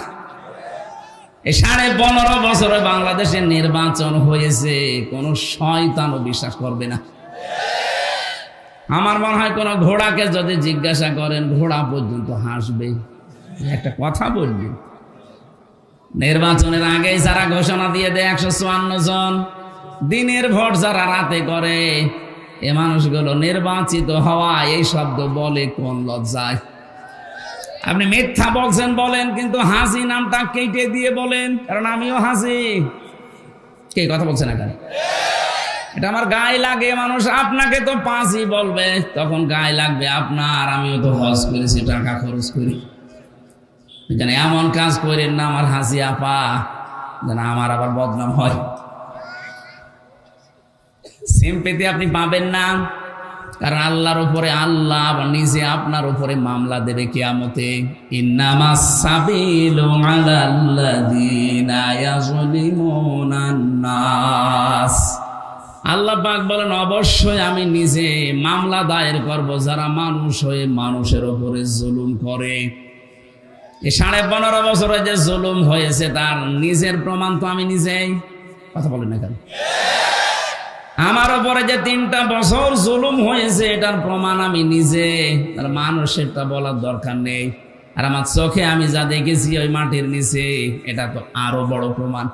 এই 15.5 বছরে বাংলাদেশে নির্বাচন হয়েছে, কোন শয়তানও বিশ্বাস করবে না। আমার মনে হয় কোন ঘোড়াকে যদি জিজ্ঞাসা করেন, ঘোড়া পর্যন্ত হাসবে। একটা কথা বলবেন, নির্বাচনের আগে যারা ঘোষণা দিয়ে দেয় 154 জন, দিনের ভোট যারা রাতে করে, এ মানুষগুলো নির্বাচিত হওয়া এই শব্দ বলে কোন লজ্জায়? আপনি মিথ্যা বলছেন বলেন, কিন্তু হাসি নামটা কেটে দিয়ে বলেন, কারণ আমিও হাসি। কে কথা বলছে না কেন? এটা আমার গায়ে লাগে। মানুষ আপনাকে তো 5ই বলবে, তখন গায়ে লাগবে আপনার। আমিও তো হজ করেছি, টাকা খরচ করি, যেন এমন কাজ করেন না আমার হাসি আপা, যেন আমার আবার বদনাম হয়। সিম্পেথি আপনি পাবেন না, কারণ আল্লাহর উপরে, আল্লাহ নিজে আপনার উপরে মামলা দেবে কিয়ামতে। ইন্নামাস সাবিলু আলাল্লাযিনা ইয়াযলিমুনান নাস। আল্লাহ পাক বলেন, অবশ্যই আমি নিজে মামলা দায়ের করব যারা মানুষ হয়ে মানুষের উপরে জুলুম করে। এই 15.5 বছরে যে জুলুম হয়েছে তার নিজের প্রমাণ তো আমি নিজেই। কথা বলেন না কেন? আমার উপরে যে 3টা বছর জুলুম হয়েছে এটার প্রমাণ আমি নিজে, তার মানুষেরটা বলার দরকার নেই। আর আমার চোখে আমি যা দেখেছি ওই মাটির নিচে, এটা তো আরো বড় প্রমাণ।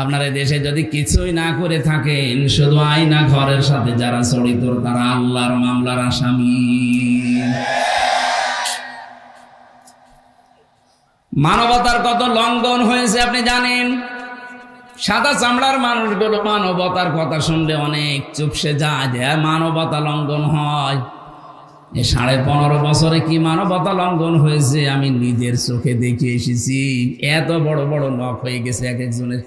আপনার এই দেশে যদি কিছুই না করে থাকেন, শুধু আয়না ঘরের সাথে যারা জড়িত তারা আল্লাহর মামলার আসামি। মানবতার কত লঙ্ঘন হয়েছে আপনি জানেন? সাদা চামড়ার মানুষগুলো মানবতার কথা শুনলে অনেক চুপসে যায়, যে মানবতা লঙ্ঘন হয়। এই 15.5 বছরে কি মানবতা লঙ্ঘন হয়েছে আমি নিজের চোখে দেখে এসেছি। এত বড় বড় নখ হয়ে গেছে এক একজনের,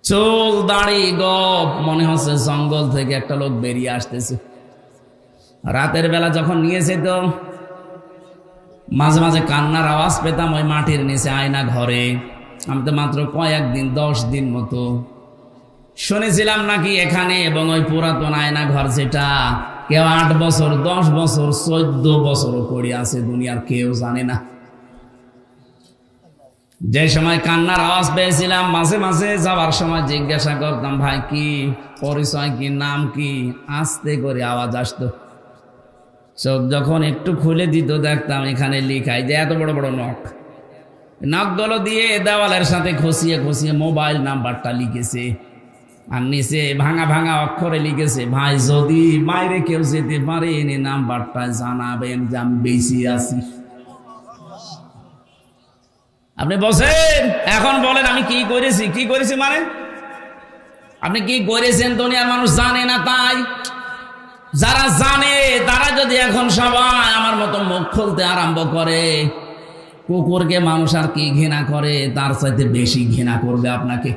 চুল দাড়ি গপ, মনে হচ্ছে জঙ্গল থেকে একটা লোক বেরিয়ে আসতেছে। রাতের বেলা যখন নিয়েছে তো মাঝে মাঝে কান্নার আওয়াজ পেতাম ওই মাটির নিচে আয়না ঘরে। আমি তো মাত্র কয়েকদিন, 10 দিন মতো শুনেছিলাম নাকি এখানে, এবং ওই পুরাতন আয়না ঘর যেটা কেউ 8 বছর, 10 বছর, 14 বছরও পড়ে আছে, দুনিয়ার কেউ জানে না। যে সময় কান্নার আওয়াজ পেয়েছিলাম, মাঝে মাঝে যাওয়ার সময় জিজ্ঞাসা করতাম, ভাই কি পরিচয়, কি নাম কি? আস্তে করে আওয়াজ আসতো। চোখ যখন একটু খুলে দিত দেখতাম এখানে লিখাই যে এত বড় বড় নখ। নখগুলো দিয়ে দেওয়ালের সাথে খসিয়ে খসিয়ে মোবাইল নাম্বারটা লিখেছে, আর নিচে ভাঙা ভাঙা অক্ষরে লিখেছে, ভাই যদি বাইরে কেউ যেতে পারে এনে নাম্বারটা জানাবেন যে আমি বেশি আছি। আপনি বসেন, এখন বলেন আমি কি করেছি? কি করেছি মানে আপনি কি করেছেন দুনিয়ার মানুষ জানে না। তাই যারা জানে তারা যদি এখন সবাই আমার মতো মুখ খুলতে আরম্ভ করে, কুকুরকে মানুষ আর কি ঘৃণা করে, তার চাইতে বেশি ঘৃণা করবে আপনাকে।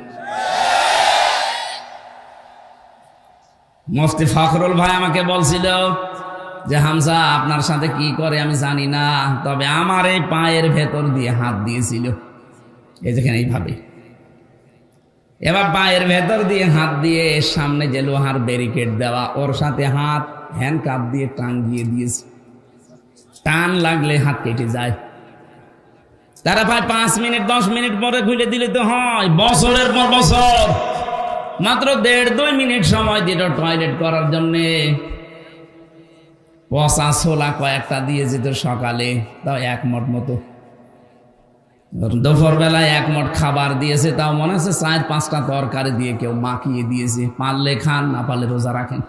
মুফতি ফখরুল ভাই আমাকে বলছিল যে হামজা আপনার সাথে কি করে আমি জানি না, তবে আমার এই পায়ের ভেতর দিয়ে হাত দিয়েছিল, এই যেখানে এইভাবে। এবার পায়ের ভেতর দিয়ে হাত দিয়ে সামনে যে লোহার ব্যারিকেড দেওয়া ওর সাথে হাত হ্যান্ডকাপ দিয়ে টাঙ্গিয়ে দিয়েছে, টান লাগলে হাত কেটে যায়। তারা প্রায় 5 মিনিট 10 মিনিট পরে খুলে দিলে তো হয়, বছরের পর বছর। মাত্র 1.5-2 মিনিট সময় দিল টয়লেট করার জন্যে। পচা ছোলা কয়েকটা দিয়ে যেত সকালে, তাও 1 মট মতো। দুপুর বেলায় 1 মট খাবার দিয়েছে, তাও মনে হচ্ছে 4-5টা তরকারি দিয়ে কেউ মাখিয়ে দিয়েছে। পারলে খান, না পারলে রোজা রাখেন।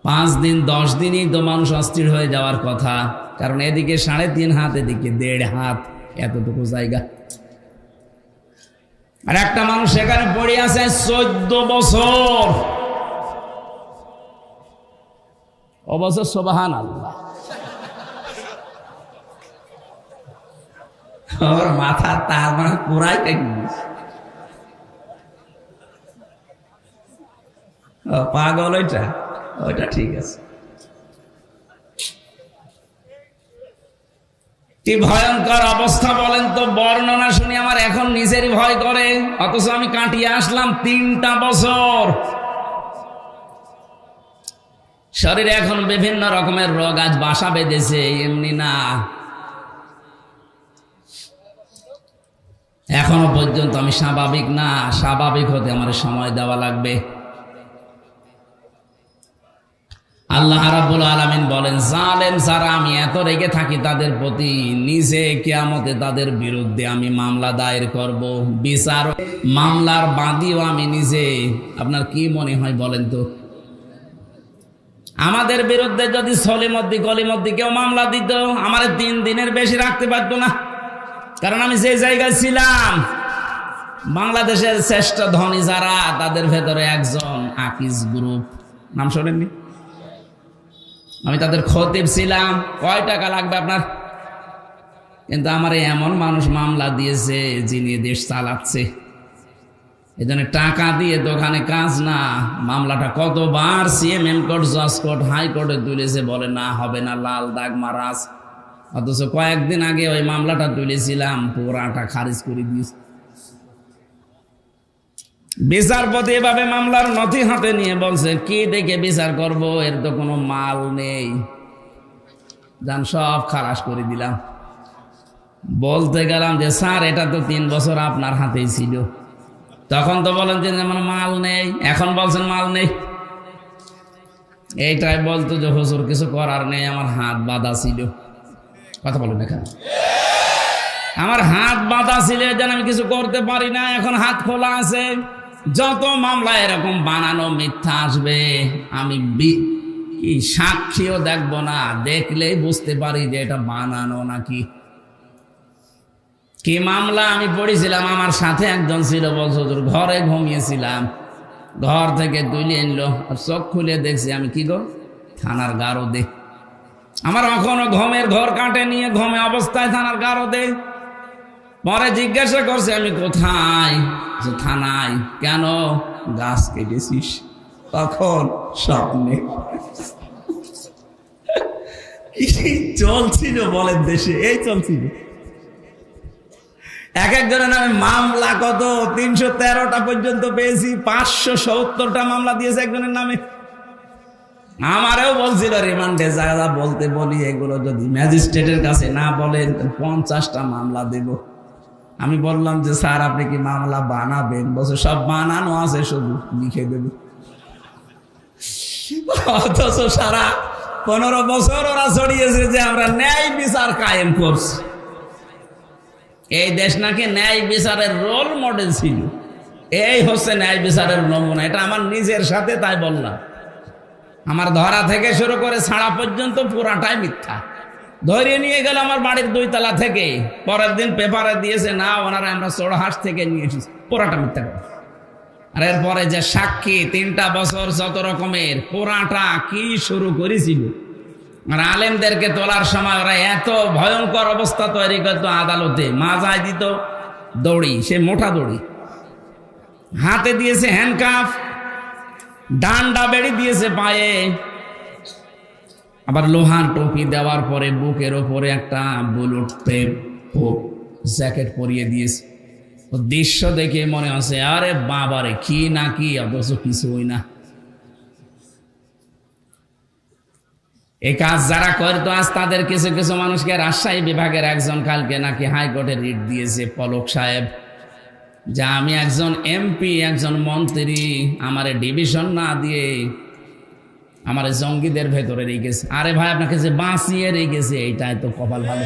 5 দিন 10 দিনই তো মানুষ অস্থির হয়ে যাওয়ার কথা, কারণ এদিকে 3.5 হাত, এদিকে 1.5 হাত, এতটুকু জায়গা। আর একটা মানুষ সেখানে পড়ে আছে 14 বছর। অবশ্য সুবহানাল্লাহ, ওর মাথা তার মানে পুরাই পাগল। ওইটা ঠিক আছে। কি ভয়ঙ্কর অবস্থা বলেন তো! বর্ণনা শুনি আমার এখন নিজেরই ভয় করে, অথচ আমি কাটিয়ে আসলাম 3টা বছর। শরীরে এখন বিভিন্ন রকমের রোগ আজ বাসা বেঁধেছে, এমনি না। এখনো পর্যন্ত আমি স্বাভাবিক না। স্বাভাবিক হতে আমার সময় দেওয়া লাগবে। আল্লাহ রাব্বুল আলামিন বলেন, জালেম যারা আমি এত রেগে থাকি তাদের প্রতি, নিজে কিয়ামতে তাদের বিরুদ্ধে আমি মামলা দায়ের করব, বিচার মামলার বাদীও আমি নিজে। আপনার কি মনে হয় বলেন তো? আমাদের বিরুদ্ধে যদি সলিমদ্দি গলিমদ্দি কেউ মামলা দিত, আমার 3 দিনের বেশি রাখতে পারতো না। কারণ আমি যে জায়গায় ছিলাম, বাংলাদেশের শ্রেষ্ঠ ধনী যারা, তাদের ভেতরে একজন আকিজ গ্রুপ, নাম শোনেননি? আমি তাদের খতিব ছিলাম। কয় টাকা লাগবে আপনার? কিন্তু আমার এমন মানুষ মামলা দিয়েছে যিনি দেশ চালাচ্ছে। এই জন্য টাকা দিয়ে দোকানে কাজ না। মামলাটা কতবার সিএমএম কোর্ট, জজ কোর্ট, হাইকোর্টে তুলেছে, বলে না হবে না, লাল দাগ মারাজ। অথচ কয়েকদিন আগে ওই মামলাটা তুলেছিলাম, পুরাটা খারিজ করে দিয়েছে। বিচারপতি এভাবে মামলার নথি হাতে নিয়ে বলছে, কি দেখে বিচার করব, এর তো কোনো মাল নেই, যান সব খালাস করে দিলাম। বলতে গেলাম যে স্যার, এটা তো 3 বছর আপনার হাতেই ছিল। তখন তো বলেন যে আমার মাল নেই, এখন বলছেন মাল নেই। এইটাই বলতো যে হুজুর কিছু করার নেই, আমার হাত বাঁধা ছিল। কথা বলেন এখানে, আমার হাত বাঁধা ছিল, যেন আমি কিছু করতে পারি না। এখন হাত খোলা আছে। যত মামলা এরকম বানানো মিথ্যা আসবে, আমি কি সাক্ষীও দেখবো না, দেখলেই বুঝতে পারি যে এটা বানানো নাকি। কি মামলা আমি পড়েছিলাম, আমার সাথে একজন ছিল, বলছো ঘরে ঘুমিয়েছিলাম, ঘর থেকে তুলে আনলো, আর চোখ খুলে দেখছি আমি কি গো, থানার গারদে। আমার এখনো ঘুমের ঘর কাটে নিয়ে, ঘুমে অবস্থায় থানার গারদে। পরে জিজ্ঞাসা করছে আমি কোথায়, থানায়। কেন? গাছ কেটেছিস? তখন স্বপ্নে। চলছিল বলেন দেশে, এই চলছিল। এক একজনের নামে মামলা কত 313টা পর্যন্ত পেয়েছি, 570টা মামলা দিয়েছে একজনের নামে। আমারও বলছিল রিমান্ডে যা যা বলতে বলি, এগুলো যদি ম্যাজিস্ট্রেটের কাছে না বলেন 50টা মামলা দেব। আমি বললাম যে স্যার, আপনি কি মামলা বানাবেন? বলছে সব বানানো আছে, শুধু লিখে দেব। অথচ সারা 15 বছর ওরা ছড়িয়েছে যে আমরা ন্যায় বিচার কায়েম করছি। এই দেশ নাকি ন্যায় বিচারের রোল মডেল ছিল। এই হচ্ছে ন্যায় বিচারের নমুনা। এটা আমার নিজের সাথে তাই বললাম। আমার ধরা থেকে শুরু করে ছাড়া পর্যন্ত পুরাটাই মিথ্যা। ধরে নিয়ে গেল আমার বাড়ির 2 তলা থেকে, পরের দিন পেপারে দিয়েছে না ওনারা আমরা চোরহাট থেকে নিয়ে এসেছি, পুরাটা মিথ্যা কথা। আর এরপরে যে সাক্ষী 3টা বছর যত রকমের, পুরাটা কি শুরু করেছিল। আর আলেমদেরকে তোলার সময় ওরা এত ভয়ঙ্কর অবস্থা তৈরি করতো, আদালতে মাজায় দিত দড়ি, সে মোটা দড়ি, হাতে দিয়েছে হ্যান্ডকাফ, ডান্ডা বেড়ি দিয়েছে পায়ে, আবার লোহার টুপি দেওয়ার পরে বুকের ওপরে একটা বুলেট প্রুফ জ্যাকেট পরিয়ে দিয়েছে। দৃশ্য দেখে মনে হচ্ছে আরে বাবারে কি না কি, অথচ কিছুই না। এই কাজ যারা করতো আজ তাদের কিছু কিছু মানুষকে রাজশাহী বিভাগের একজন কালকে নাকি হাইকোর্টে রিট দিয়েছে পলক সাহেব, যে আমি একজন এমপি একজন মন্ত্রী আমার ডিভিশন না দিয়ে আমার জঙ্গিদের ভেতরে রেখেছে। আরে ভাই আপনাকে যে বাঁচিয়ে রেখেছে এইটাই তো কপাল ভালো।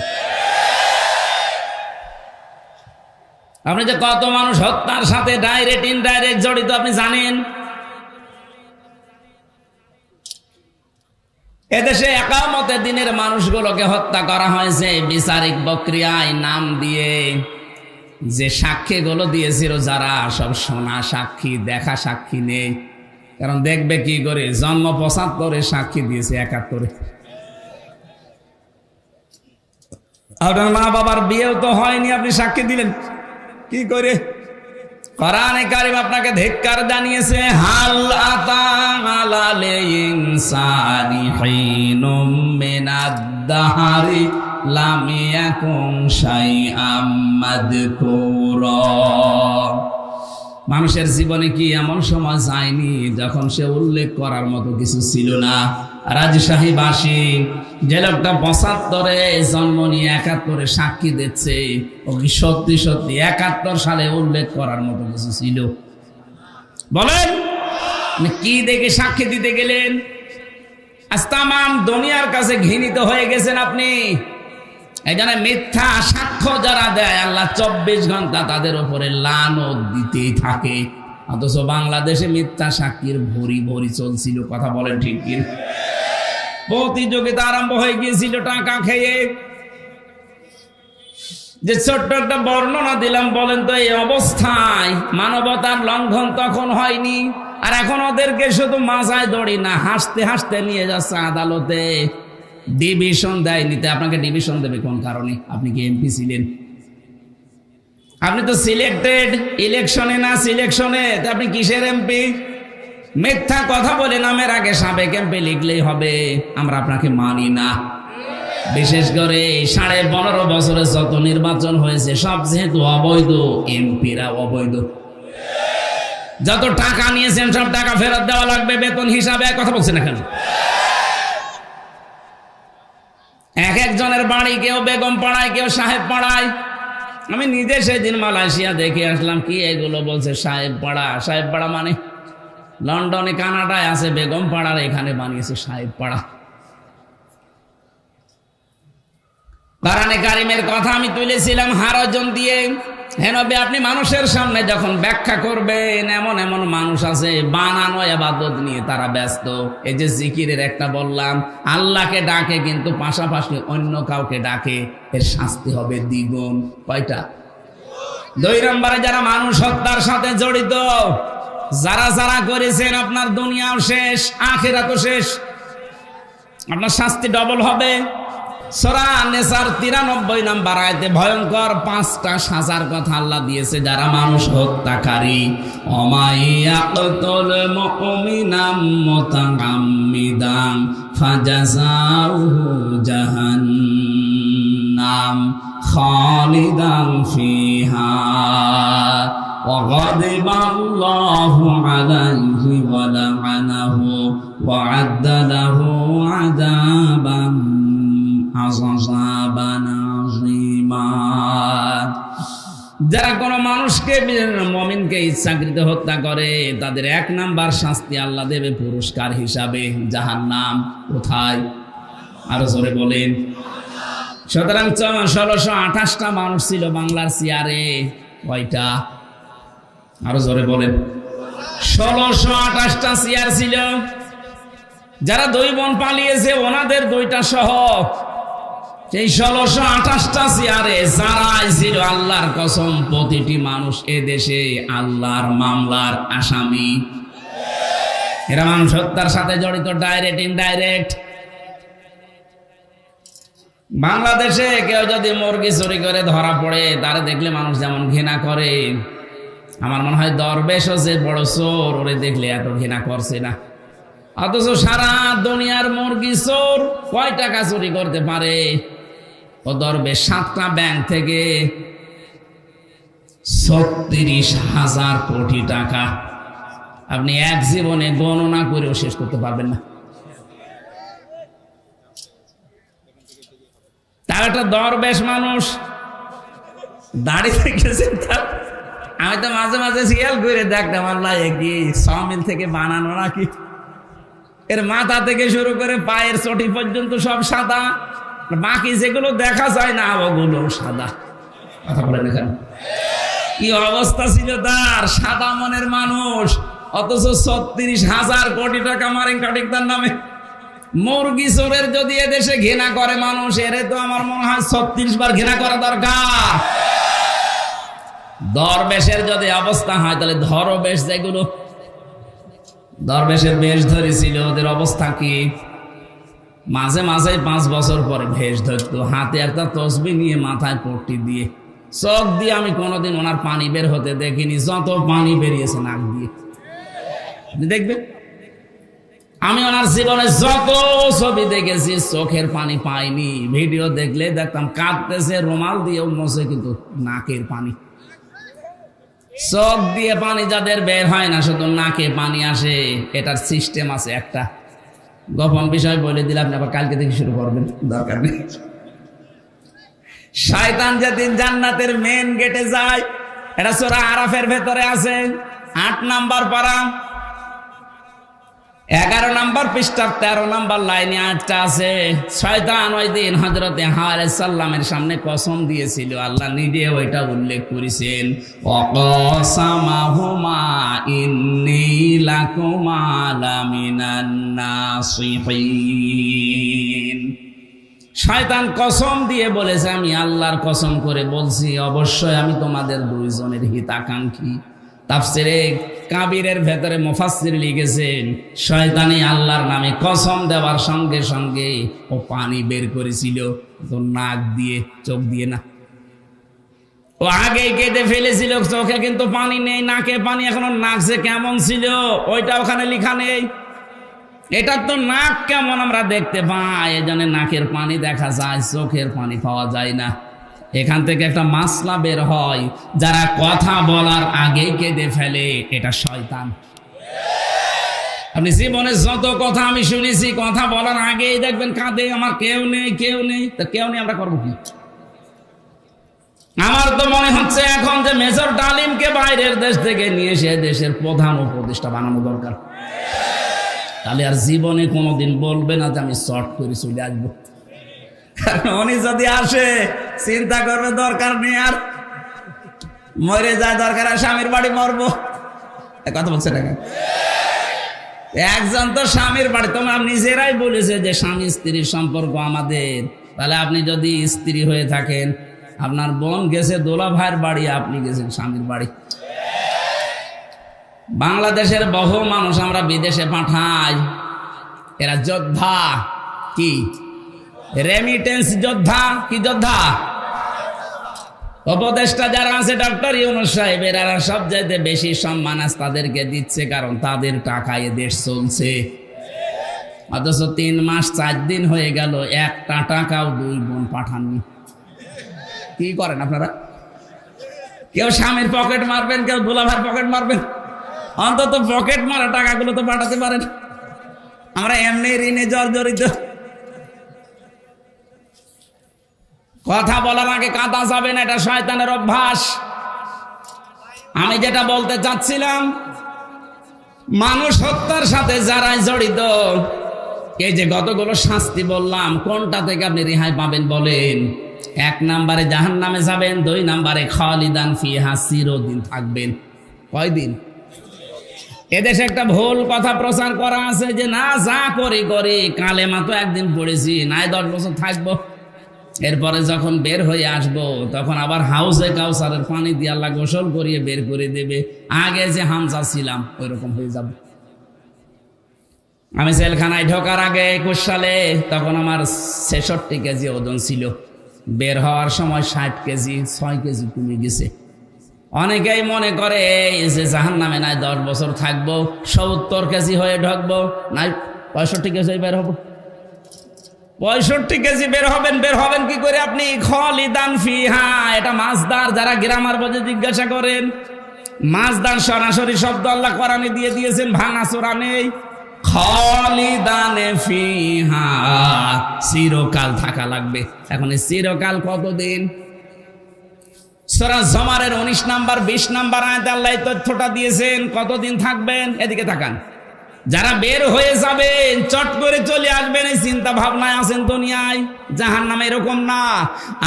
আপনি যে কত মানুষ হত্যার সাথে ডাইরেক্ট ইনডাইরেক্ট জড়িত আপনি জানেন। এদেশে একামতের দিনের মানুষগুলোকে হত্যা করা হয়েছে বিচারিক প্রক্রিয়ায় নাম দিয়ে। যে সাক্ষীগুলো দিয়েছিল যারা, সব শোনা সাক্ষী, দেখা সাক্ষী নেই। কারণ দেখবে কি করে, জন্ম ৭৫ সাক্ষী দিয়েছে ৭১। আপনার মা বাবার বিয়েও তো হয়নি, আপনি সাক্ষী দিলেন কি করে? কোরআনে কারীম আপনাকে ধিক্কার জানিয়েছে, হাল আতা আলাল ইনসানি হিনুম মিনাদ দাহরি লাম ইয়াকুন শাইআম মাযকুরা। মানুষের জীবনে কি এমন সময় যায়নি যখন সে উল্লেখ করার মতো কিছু ছিল না? রাজশাহীবাসী যে লোকটা ৭৫ জন্ম নিয়ে ৭১ সাক্ষী দিচ্ছে, ও কি সত্যি সত্যি ৭১ সালে উল্লেখ করার মতো কিছু ছিল? বলেন কি দেখে সাক্ষী দিতে গেলেন? আজ তামাম দুনিয়ার কাছে ঘৃণিত হয়ে গেছেন আপনি। এই জন্য মিথ্যা সাক্ষ্য যারা দেয় আল্লাহ ২৪ ঘন্টা তাদের উপরে লানত দিতেই থাকে। অথচ বাংলাদেশে মিথ্যা সাক্ষীর ভরি ভরি চলছিল। কথা বলেন ঠিক কি? প্রতিযোগিতা আরম্ভ হয়ে গিয়েছিল টাকা খেয়ে। যে ছোট্ট একটা বর্ণনা দিলাম, বলেন তো এই অবস্থায় মানবতার লঙ্ঘন তখন হয়নি? আর এখন ওদেরকে শুধু মাথায় দড়ি না, হাসতে হাসতে নিয়ে যাচ্ছে আদালতে। ডিভিশন দেয় নিতে। আপনাকে ডিভিশন দেবে কোন কারণে? আপনি কি এমপি ছিলেন? আপনি তো সিলেক্টেড ইলেকশনে না সিলেকশনে, আপনি কিসের এমপি? মিথ্যা কথা বলে নামের আগে সাবেক এমপি লিখলেই হবে। আমরা আপনাকে মানি না। বিশেষ করে ১৫.৫ বছরে যত নির্বাচন হয়েছে সব যেহেতু অবৈধ, এমপিরা অবৈধ। যত টাকা নিয়েছেন সব টাকা ফেরত দেওয়া লাগবে বেতন হিসাবে। কথা বলছেন না কেন? এক একজনের বাড়ি কেউ বেগম পাড়ায়, কেউ সাহেব পাড়ায়। আমি নিজে সেদিন মালয়েশিয়া দেখে আসলাম। কি এগুলো বলছে সাহেব পাড়া? সাহেব পাড়া মানে লন্ডনে কানাডায় আছে বেগম পাড়ার, এখানে বানিয়েছে সাহেব পাড়া। কোরআনে কারিমের কথা আমি তুলেছিলাম হারজন দিয়ে। হেনবে আপনি মানুষের সামনে যখন ব্যাখ্যা করবেন, এমন এমন মানুষ আছে বানানো ইবাদত নিয়ে তারা ব্যস্ত। এই যে জিকিরের একটা বললাম, আল্লাহকে ডাকে কিন্তু পাশাপাশি অন্য কাউকে ডাকে, এর শাস্তি হবে দ্বিগুণ। কয়টা? ২ নম্বরে যারা মানুষ হত্যার সাথে জড়িত, যারা যারা করেছেন আপনার দুনিয়াও শেষ, আখিরাতও শেষ। আপনার শাস্তি ডবল হবে। সূরা নিসার ৯৩ নম্বর আয়াতে ভয়ঙ্কর ৫টা সাজার কথা আল্লাহ দিয়েছে যারা মানুষ হত্যাকারী। অমাইয়াকতুল মুমিনাম মুতাআম্মিদান ফাজাযাউহু জাহান্নাম খালিদান ফিহা وغضب الله عليه ولعنه وأعد له عذابا عظيما। যারা কোনো মানুষকে মুমিনকে ইচ্ছাকৃত হত্যা করে তাদের ১ নাম্বার শাস্তি আল্লাহ দেবে পুরস্কার হিসাবে জাহান্নাম। কোথায়? আরো জোরে বলেন। সুতরাং ১৬২৮টা মানুষ ছিল বাংলার চেয়ারে। কয়টা? আরো জোরে বলেন। ১৬২৮টা চেয়ার ছিল। যারা ২ বোন পালিয়েছে ওনাদের ২টা সহ, সেই ১৬২৮টা চেয়ারে যারাই ছিল আল্লাহর কসম প্রতিটি মানুষ এদেশে আল্লাহর মামলার আসামি। এরা মানুষ হত্যার সাথে জড়িত, ডাইরেক্ট ইনডাইরেক্ট। বাংলাদেশে কেউ যদি মুরগি চুরি করে ধরা পড়ে, তারে দেখলে মানুষ যেমন ঘৃণা করে, আমার মনে হয় দরবেশও যে বড় চোর, ওরে দেখলে এত ঘৃণা করছে না। অথচ সারা দুনিয়ার মুরগি চোর কয় টাকা চুরি করতে পারে? ও দরবেশ 7টা ব্যাংক থেকে 36,000 কোটি টাকা আপনি এক জীবনে গণনা করেও শেষ করতে পারবেন না। তার একটা দরবেশ মানুষ দাঁড়িয়ে গেছেন, আমি তো মাঝে মাঝে খেয়াল করে দেখতাম, আল্লাহ কি সমিল থেকে বানানো নাকি, এর মাথা থেকে শুরু করে পায়ের চটি পর্যন্ত সব সাদা, বাকি যেগুলো দেখা যায় না ওগুলো সাদা। কথা বলেন এখানে কি অবস্থা ছিল তার, সাদা মনের মানুষ, অথচ 36,000 কোটি টাকা মারেন কাটিকতার নামে। মুরগি চোরের যদি এদেশে ঘৃণা করে মানুষ, এরে তো আমার মনে হয় 36 বার ঘৃণা করা দরকার। দরবেশের যদি অবস্থা হয়, তাহলে ধরবেশ যেগুলো দরবেশের বেশ ধরেছিল, ওদের অবস্থা কি? মাঝে মাঝে 5 বছর পরে ভেষ ধরতো, হাতে একটা তসবি নিয়ে মাথায় পট্টি দিয়ে, চোখ দিয়ে আমি কোনোদিন ওনার পানি বের হতে দেখিনি, যত পানি বেরিয়েছে নাক দিয়ে। দেখবেন আমি ওনার জীবনে যত ছবি দেখেছি চোখের পানি পাইনি, ভিডিও দেখলে দেখতাম কাঁদতেছে, রুমাল দিয়েও মোছে, কিন্তু নাকের পানি, চোখ দিয়ে পানি যাদের বের হয় না, শুধু নাকে পানি আসে। এটার সিস্টেম আছে একটা, গোপন বিষয় বলে দিলে আপনি আবার কালকে থেকে শুরু করবেন, দরকার নেই। শয়তান যেদিন জান্নাতের মেন গেটে যায়, এটা সূরা আরাফের ভেতরে আছে, 8 নাম্বার পারা, 11 নাম্বার পৃষ্ঠার 13 নাম্বার লাইনে 8টা আছে। শয়তান ওই দিন হযরতে হাওয়া আলাইহিস সালামের সামনে কসম দিয়েছিল, আল্লাহ নিজে ওইটা উল্লেখ করেছেন, ওয়াকাসামাহুমা ইন্নী লাকুমা লামিনান নাসিহিন। শয়তান কসম দিয়ে বলেছে, আমি আল্লাহর কসম করে বলছি, অবশ্যই আমি তোমাদের দুইজনের হিতাকাঙ্ক্ষী। তাফসিরে কাবিরের ভেতরে মুফাসসির লিখেছেন, শয়তানি আল্লাহর নামে কসম দেওয়ার সঙ্গে সঙ্গে ও পানি বের করেছিল, তো নাক দিয়ে, চোখ দিয়ে না। ও আগেই কেটে ফেলেছিল চোখে, কিন্তু পানি নেই, নাকে পানি এখনো, নাক যে কেমন ছিল ওইটা ওখানে লেখা নেই। এটা তো নাক কেমন আমরা দেখতে পাই, এজন্য নাকের পানি দেখা যায়, চোখের পানি পাওয়া যায় না। এখান থেকে একটা মাসলা বের হয়, যারা কথা বলার আগেই কেঁদে ফেলে, এটা শয়তান। আপনি জীবনে যত কথা আমি শুনেছি, কথা বলার আগেই দেখবেন কাঁদে, আমার কেউ নেই, কেউ নেই। তা কেউ নেই, আমরা করবো কি? আমার তো মনে হচ্ছে এখন যে মেজর ডালিমকে বাইরের দেশ থেকে নিয়ে এসে দেশের প্রধান উপদেষ্টা বানানো দরকার। তাহলে আর জীবনে কোনোদিন বলবে না যে আমি শর্ট করে চলে আসবো। উনি যদি আসে চিন্তা করবে দরকার নেই, আর মরে যায়, দরকার আর স্বামীর বাড়ি মরবো। কথা বলছে না, একজন তো স্বামীর বাড়ি, তোমরা নিজেরাই বলেছে যে স্বামী স্ত্রীর সম্পর্ক আমাদের। তাহলে আপনি যদি স্ত্রী হয়ে থাকেন, আপনার বোন গেছে দোলা ভাইয়ের বাড়ি, আপনি গেছেন স্বামীর বাড়ি। বাংলাদেশের বহু মানুষ আমরা বিদেশে পাঠাই, এরা যোদ্ধা, কি রেমিটেন্স যোদ্ধা, কি যোদ্ধা? উপদেষ্টা যারা আছে ডক্টর ইউনূস সাহেব, এরা সবচাইতে বেশি সম্মান আজ তাদেরকে দিচ্ছে, কারণ তাদের টাকায় দেশ চলছে। অথচ 3 মাস 4 দিন হয়ে গেল, একটা টাকাও 2 বোন পাঠাননি। কি করেন আপনারা? কেউ স্বামীর পকেট মারবেন, কেউ দুলাভাইয়ের পকেট মারবেন, অন্তত পকেট মারা টাকাগুলো তো পাঠাতে পারেন। আমরা এমনি ঋণে জর্জরিত। কথা বলার আগে কাঁদা যাবে না, এটা শয়তানের অভ্যাস। আমি যেটা বলতে চাচ্ছিলাম, মানুষ হত্যার সাথে যারাই জড়িত, এই যে কতগুলো শাস্তি বললাম, কোনটা থেকে আপনি রেহাই পাবেন বলেন? 1 নম্বরে জাহান্নামে যাবেন, 2 নম্বরে খালিদান ফিহা, চিরদিন থাকবেন। কয়দিন? এদেশে একটা ভুল কথা প্রচার করা আছে যে না, যা করি করি, কালেমা তো একদিন পড়েছি, নাই 10 বছর থাকবো, এরপরে যখন বের হয়ে আসবো তখন আবার হাউসে কাউসারের পানি দিয়ে আল্লাহ গোসল করিয়ে বের করে দেবে, আগে যে হামজা ছিলাম ওই রকম হয়ে যাবে। আমি জেলখানায় ঢোকার আগে 21 সালে, তখন আমার 66 কেজি ওজন ছিল, বের হওয়ার সময় 60 কেজি, 6 কেজি কমে গেছে। অনেকেই মনে করে যে জাহান্নামে নাই 10 বছর থাকবো, 70 কেজি হয়ে ঢুকবো, নাই 65 কেজি বের হবো। 65 কেজি বের হবেন কি করে আপনি? খালিদান ফিহা, এটা মাছদার, যারা গ্রামার বোঝে জিজ্ঞাসা করেন। মাছদার সরাসরি শব্দ আল্লাহ কোরআনে দিয়ে দিয়েছেন, ভাঙাচোরা নেই। খালিদানে ফিহা, চিরকাল থাকা লাগবে। এখন এই চিরকাল কতদিন? সূরা জুমারের 19 নাম্বার 20 নাম্বার আয়াতে আল্লাহ এই তথ্যটা দিয়েছেন, কতদিন থাকবেন। এদিকে তাকান, যারা বের হয়ে যাবেন চট করে চলে আসবেন এই চিন্তা ভাবনায় আছেন দুনিয়ায়। জাহান্নামে এরকম না।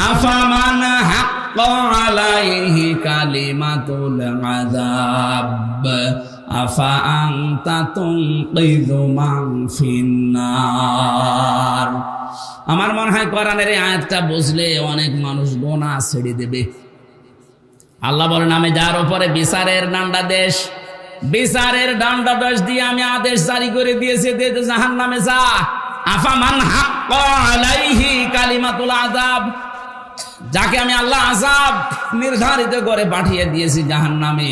আফামান হাক্কা আলাইহি কালিমাতুল আযাব আফা আনতা তুনকিযু মান ফিন্নার। আমার মনে হয় কোরআনের এই আয়াতটা বুঝলে অনেক মানুষ গোনাহ ছেড়ে দেবে। আল্লাহ বলেন, আমি যার উপরে বিচারের দণ্ডাদেশ, বিচারের দণ্ডাদেশ দিয়ে আমি আদেশ জারি করে দিয়েছি, জাহান্নামে যা। আফামান হাক্কা আলাইহি কালিমাতুল আযাব, যাকে আমি আল্লাহ আযাব নির্ধারিত করে পাঠিয়ে দিয়েছি জাহান্নামে।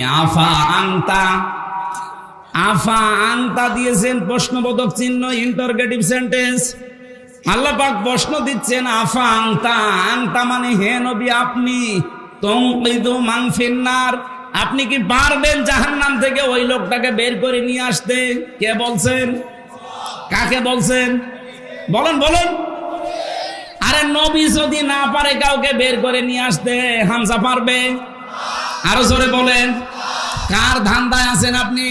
আফা আনতা দিয়েছেন প্রশ্নবোধক চিহ্ন, ইন্টারগেটিভ সেন্টেন্স। আল্লাহ পাক প্রশ্ন দিচ্ছেন, আফা আনতা মানে হে নবী আপনি, তুনকিযু মান ফিন্নার, আপনি কি পারবেন জাহান্নাম থেকে ওই লোকটাকে বের করে নিয়ে আসতে? কে বলছেন? কাকে বলছেন? বলেন। আরে নবী যদি না পারে কাউকে বের করে নিয়ে আসতে, হামজা পারবে? আরো জোরে বলেন। কার ধান্দায় আছেন আপনি?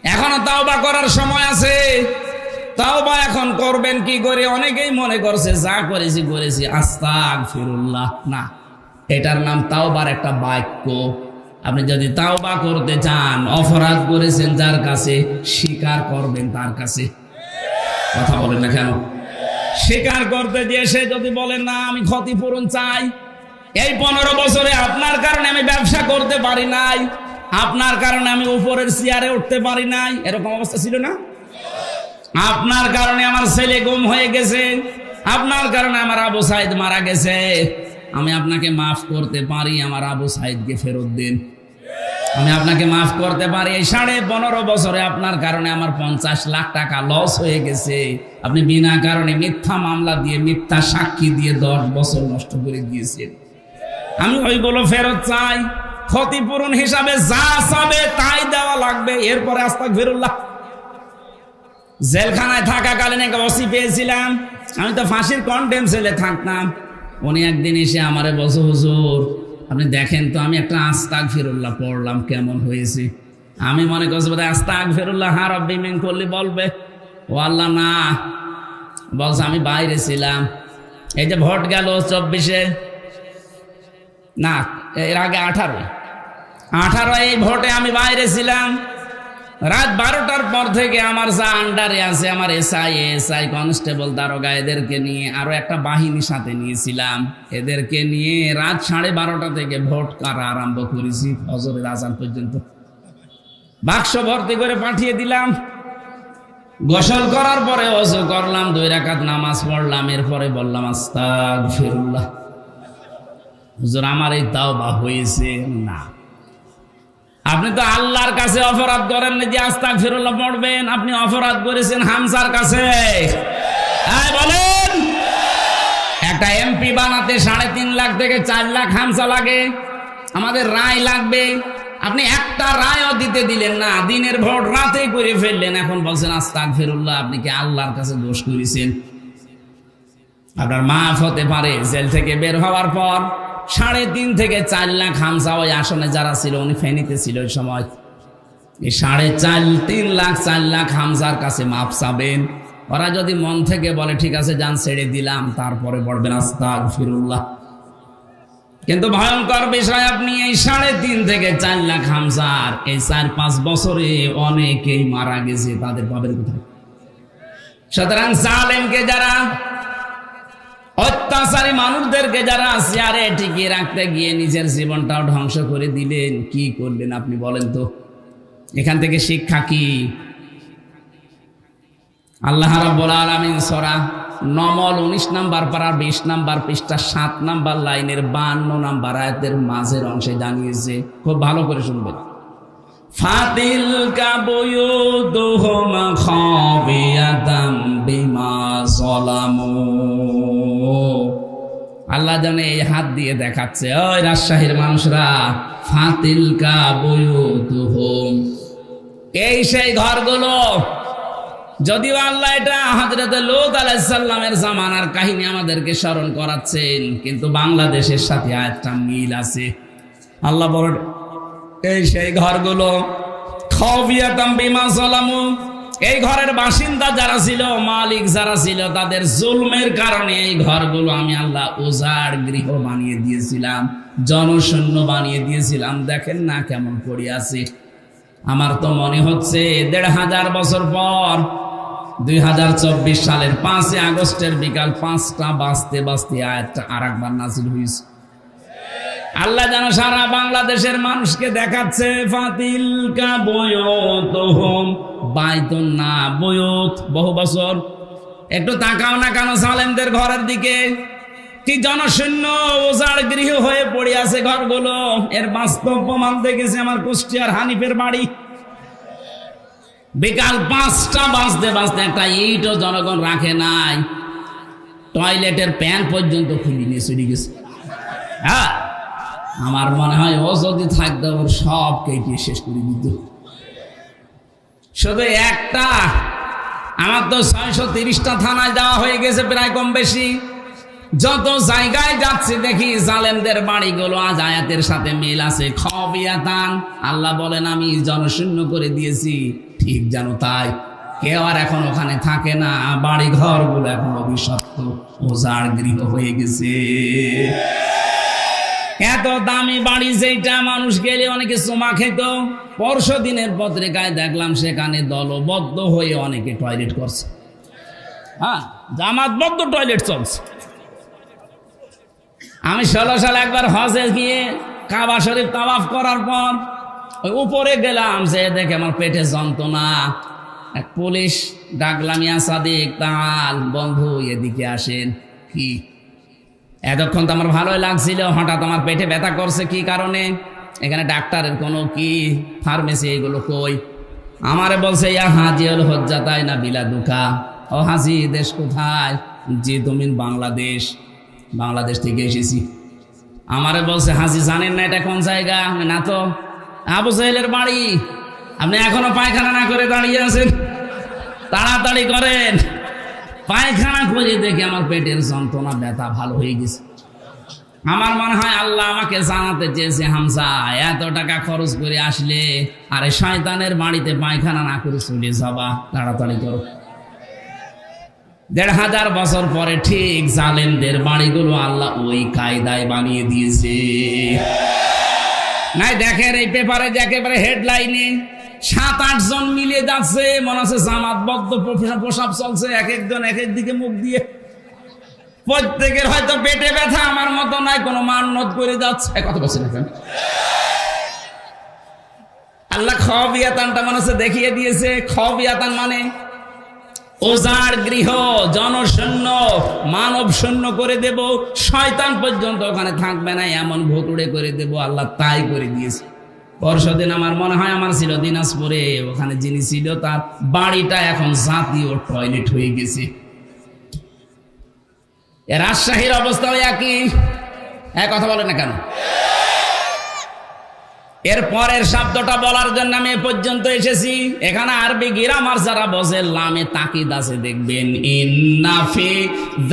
এখনো তাওবা করার সময় আছে। তাওবা এখন করবেন কি করে? অনেকেই মনে করছে যা করেছি আস্তাগফিরুল্লাহ। না, এটার নাম তাওবার একটা বাক্য। আপনি যদি তাওবা করতে চান, অপরাধ করেছেন যার কাছে, স্বীকার করবেন তার কাছে। কথা বলেন না কেন? স্বীকার করতে গিয়ে সে যদি বলেন না আমি ক্ষতিপূরণ চাই, এই 15 বছরে আপনার কারণে আমি ব্যবসা করতে পারি নাই, আপনার কারণে আমি উপরের চেয়ারে উঠতে পারি নাই, এরকম অবস্থা ছিল না? আপনার কারণে আমার ছেলে গুম হয়ে গেছে, আপনার কারণে আমার আবু সাইদ মারা গেছে, আমি আপনাকে মাফ করতে পারি, আমার আবু সাইদকে ফেরত দিন। আমি আপনাকে মাফ করতে পারি, এই 15.5 বছরে আপনার কারণে আমার 50 লাখ টাকা লস হয়ে গেছে, আপনি বিনা কারণে মিথ্যা মামলা দিয়ে, মিথ্যা সাক্ষী দিয়ে 10 বছর নষ্ট করে দিয়েছেন, আমি ওইগুলো ফেরত চাই। ক্ষতিপূরণ হিসাবে যা চাবে তাই দেওয়া লাগবে। এরপরে আস্তাগফিরুল্লাহ। জেলখানায় থাকাকালীন এক ওসি পেয়েছিলাম, আমি তো ফাঁসির কন্ডেম সেলে থাকতাম। উনি একদিন এসে আমারে বলছে, হুজুর আপনি দেখেন তো আমি একটা আস্তাগফিরুল্লাহ পড়লাম, কেমন হয়েছে? আমি মনে করছি বোধহয় আস্তাগফিরুল্লাহ হা রাব্বি মিন কুল্লি বলবে। ও আল্লাহ না, বলছে আমি বাইরে ছিলাম, এই যে ভোট গেল 24-এ, না এর আগে 18 এই ভোটে আমি বাইরে ছিলাম। রাত 12টার পর থেকে আমার যা আন্ডারে আছে, আমার এসআই কনস্টেবল দারোগা, এদেরকে নিয়ে আরো একটা বাহিনী সাথে নিয়েছিলাম, এদেরকে নিয়ে রাত 12:30 থেকে ভোট কারা আরম্ভ করেছি ফজরের আজান পর্যন্ত। বাক্স ভর্তি করে পাঠিয়ে দিলাম। গোসল করার পরে ওযু করলাম, 2 রাকাত নামাজ পড়লাম, এরপরে বললাম আস্তাগফিরুল্লাহ। হুজুর আমার এই তাওবা হয়েছে না। আপনি তো আল্লাহর কাছে অপরাধ করেন না যে আস্তাগফিরুল্লাহ পড়বেন, আপনি অপরাধ করেছেন হামজার কাছে। বলেন, একটা এমপি বানাতে 3.5 লাখ থেকে 4 লাখ হামজা লাগে, আমাদের রায় লাগবে। আপনি একটা রায়ও দিতে দিলেন না, দিনের ভোট রাতে করে ফেললেন, এখন বলছেন আস্তাগফিরুল্লাহ। আপনি কি আল্লাহর কাছে দোষ করেছেন? আপনার মাফ হতে পারে জেল থেকে বের হওয়ার পর। 3.5 থেকে 4 লাখ হামজা ওই আসনে যারা ছিল, উনি ফেনীতে ছিল ওই সময়, এই 3.5 লাখ 4 লাখ হামজার কাছে মাফ চাবেন। ওরা যদি মন থেকে বলে ঠিক আছে যান ছেড়ে দিলাম, তারপরে পড়বেন আস্তাগফিরুল্লাহ। কিন্তু ভয়ঙ্কর বিষয়, আপনি এই 3.5 থেকে 4 লাখ হামজার এই 4-5 বছরে অনেকেই মারা গেছে, তাদের পাবেন কোথায়? সুতরাং জালেমকে যারা, অত্যাচারী মানুষদেরকে যারা চেয়ারে টিকিয়ে রাখতে গিয়ে নিজের জীবনটাও ধ্বংস করে দিলেন, কি করলেন আপনি বলেন তো? এখান থেকে শিক্ষা কি? আল্লাহ রাব্বুল আলামিন সূরা নমল 19 নাম্বার পারা 20 নাম্বার পৃষ্ঠা 7 নাম্বার লাইনের 52 নাম্বার আয়াতের মাঝের অংশে জানিয়েছে, খুব ভালো করে শুনবেন। ফাতিল কাবুয়ুদুহুম খাবিয়াতাম বিমা যালামু। আল্লাহ জানে এই হাত দিয়ে দেখাচ্ছে, ওই রাজশাহীর মানুষরা, ফাতিলকা বুয়ুতুহুম, এই সেই ঘরগুলো। যদিও আল্লাহ এটা হযরত লূত আলাইহিস সালামের জামানার কাহিনী আমাদেরকে স্মরণ করাচ্ছেন, কিন্তু বাংলাদেশের সাথে আয়াতটা মিল আছে। আল্লাহ বলেন এই সেই ঘরগুলো, খাওয়াবিয়াতাম বিমা যালামু, এই ঘরের বাসিন্দা যারা ছিল, মালিক যারা ছিল, তাদের জুলমের কারণে এই ঘরগুলো আমি আল্লাহ উজাড় গৃহ বানিয়ে দিয়েছিলাম, জনশূন্য বানিয়ে দিয়েছিলাম। দেখেন না কেমন পড়ে আছে। আমার তো মনে হচ্ছে ১৫০০ বছর পর ২০২৪ সালের ৫ই আগস্টের বিকাল ৫টা বাজতে বাজতে আয়াতটা আরেকবার নাযিল হয়েছে। আল্লাহ যেন সারা বাংলাদেশের মানুষকে দেখাচ্ছে, ফাতিলকা বুয়ুতুহুম, বাইতুন না বুয়ুত, বহু বছর। একটু তাকাও না কেন জালেমদের ঘরের দিকে, কি জনশূন্য উজাড় গৃহ হয়ে পড়ে আছে ঘরগুলো। এর বাস্তব প্রমাণ দেখেছে আমার কুষ্টিয়ার হানিফের বাড়ি। বিকাল ৫টা বাজতে বাজতে একটা ইটও জনগণ রাখে নাই, টয়লেটের প্যান পর্যন্ত খুলে নিয়ে চলে গেছে। হ্যাঁ, আমার মনে হয় ও যদি থাকতো ওর সব কেটে শেষ করে দিত। শুধু একটা, আমার তো ৬৩০টা থানায় দেওয়া হয়ে গেছে প্রায় কম বেশি। যত জায়গায় যাচ্ছে দেখি জালেমদের বাড়িগুলো আজ আয়াতের সাথে মিল আছে। খাওয়াবিয়াতান, আল্লাহ বলেন আমি জনশূন্য করে দিয়েছি। ঠিক যেন তাই, কেউ আর এখন ওখানে থাকে না, বাড়ি ঘরগুলো এখন অভিশপ্ত, উজাড় গৃহ হয়ে গেছে। এত দামি বাড়ি যেটা মানুষ গেলে অনেকে চুমা খেত, পরশু দিনের পত্রিকায় দেখলাম সেখানে দলবদ্ধ হয়ে অনেকে টয়লেট করছে। হ্যাঁ, জামাতবদ্ধ টয়লেট চলছে। আমি ১৬ সালে একবার হজে গিয়ে কাবা শরীফ তাওয়াফ করার পর ওই উপরে গেলাম, যে দেখে আমার পেটে যন্ত্রণা। এক পুলিশ ডাকলাম, ইয়া সাদিক তাল, বন্ধু এদিকে আসেন। কি এতক্ষণ তো আমার ভালোই লাগছিল, হঠাৎ আমার পেটে ব্যথা করছে, কি কারণে? এখানে ডাক্তারের কোনো কি ফার্মেসি এগুলো কই? আমারে বলছে ইয়া হাজি হল হজ্জাতাই না বিলাদুকা। ও হাজি, দেশ কোথায়? জি তুমি বাংলাদেশ। বাংলাদেশ থেকে এসেছি। আমারে বলছে হাজি জানেন না এটা কোন জায়গা? না তো। আবু জাহেলের বাড়ি। আপনি এখনো পায়খানা না করে দাঁড়িয়ে আছেন, তাড়াতাড়ি করেন। পায়খানা করে দেখে আমার পেটের যন্ত্রণা ব্যথা ভালো হয়ে গেছে। আমার মনে হয় আল্লাহ আমাকে জানাতে চেয়েছে, হামজা এত টাকা খরচ করে আসলে আরে শয়তানের বাড়িতে পায়খানা না করে চলে যাবা, তাড়াতাড়ি করো। ১৫০০ বছর পরে ঠিক জালেমদের বাড়িগুলো আল্লাহ ওই কায়দায় বানিয়ে দিয়েছে। নাই দেখেন এই পেপারে যে একেবারে হেডলাইনে ৭-৮ জন মিলে যাচ্ছে, মনে হচ্ছে জামাতবদ্ধ প্রসাব চলছে, এক একজন এক এক দিকে মুখ দিয়ে। প্রত্যেকের হয়তো পেটে ব্যথা, আমার মতো নাই, কোনো মান্নত করে যাচ্ছে। কথা বলছেন এখন আল্লাহ খাওয়াবিয়াতানটা মনে হচ্ছে দেখিয়ে দিয়েছে। খাওয়াবিয়াতান মানে উজাড় গৃহ, জনশূন্য, মানব শূন্য করে দেব, শয়তান পর্যন্ত ওখানে থাকবে না, এমন ভুতুড়ে করে দেব। আল্লাহ তাই করে দিয়েছে। পরশুদিন আমার মনে হয় আমার ছিল দিনাজপুরে, ওখানে যিনি ছিল তার বাড়িটা এখন জাতীয় টয়লেট হয়ে গেছে। রাজশাহীর অবস্থাও একই। এক কথা বলে না কেন? এর পরের শব্দটা বলার জন্য আমি এ পর্যন্ত এসেছি। এখানে আরবি গ্রামার যারা বোঝে, লামে তাকিদ আছে, দেখবেন ইন্না ফি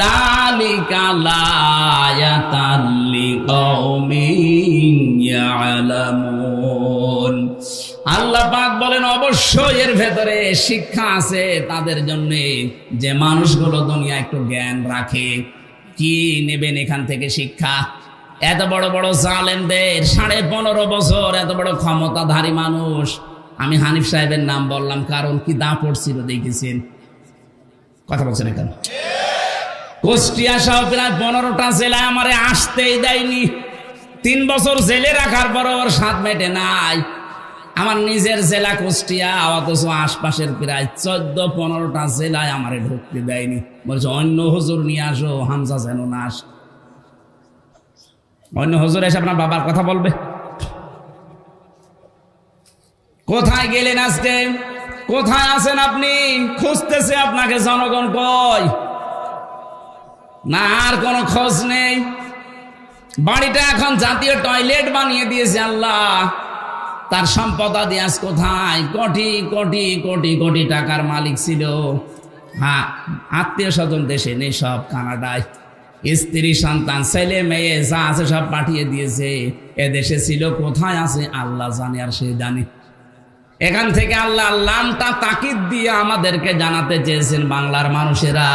যালিকা লায়াতাল লিকাউমিন ইয়ালামুন। আল্লাহ পাক বলেন অবশ্যই এর ভেতরে শিক্ষা আছে তাদের জন্য, যে মানুষগুলো দুনিয়া একটু জ্ঞান রাখে। কি নেবেন এখান থেকে শিক্ষা? এত বড় বড় জালেমদের 15.5 বছর এত বড় ক্ষমতাধারী মানুষ। আমি হানিফ সাহেবের নাম বললাম কারণ কি দাপট ছিল দেখেছেন। কথা বলছেন কেন? কুষ্টিয়া সহ প্রায় 15টা জেলায় আমারে আসতেই দেয়নি। 3 বছর জেলে রাখার পর ওর স্বাদ মেটে নাই। আমার নিজের জেলা কুষ্টিয়া, অথচ আশপাশের প্রায় 14-15টা জেলায় আমারে ঢুকতে দেয়নি। বলছে অন্য হুজুর নিয়ে আসো, হামজা যেন না আসে। অন্য হুজুর এসে আপনার বাবার কথা বলবে। কোথায় গেলেন আজকে? কোথায় আছেন আপনি? খুঁজতেছে আপনাকে জনগণ। কই না আর কোনো খোঁজ নেই। বাড়িটা এখন জাতীয় টয়লেট বানিয়ে দিয়েছে আল্লাহ। তার সম্পদাদি আজ কোথায়? কোটি কোটি কোটি কোটি টাকার মালিক ছিল। হ্যাঁ, আত্মীয় স্বজন দেশে নেই, সব কানাডায়। স্ত্রী সন্তান ছেলে মেয়ে যা আছে সব পাঠিয়ে দিয়েছে। এদেশে ছিল কোথায় আছে আল্লাহ জানে, আর সে জানে। এখান থেকে আল্লাহ লামটা তাকিদ দিয়ে আমাদেরকে জানাতে চেয়েছেন, বাংলার মানুষেরা,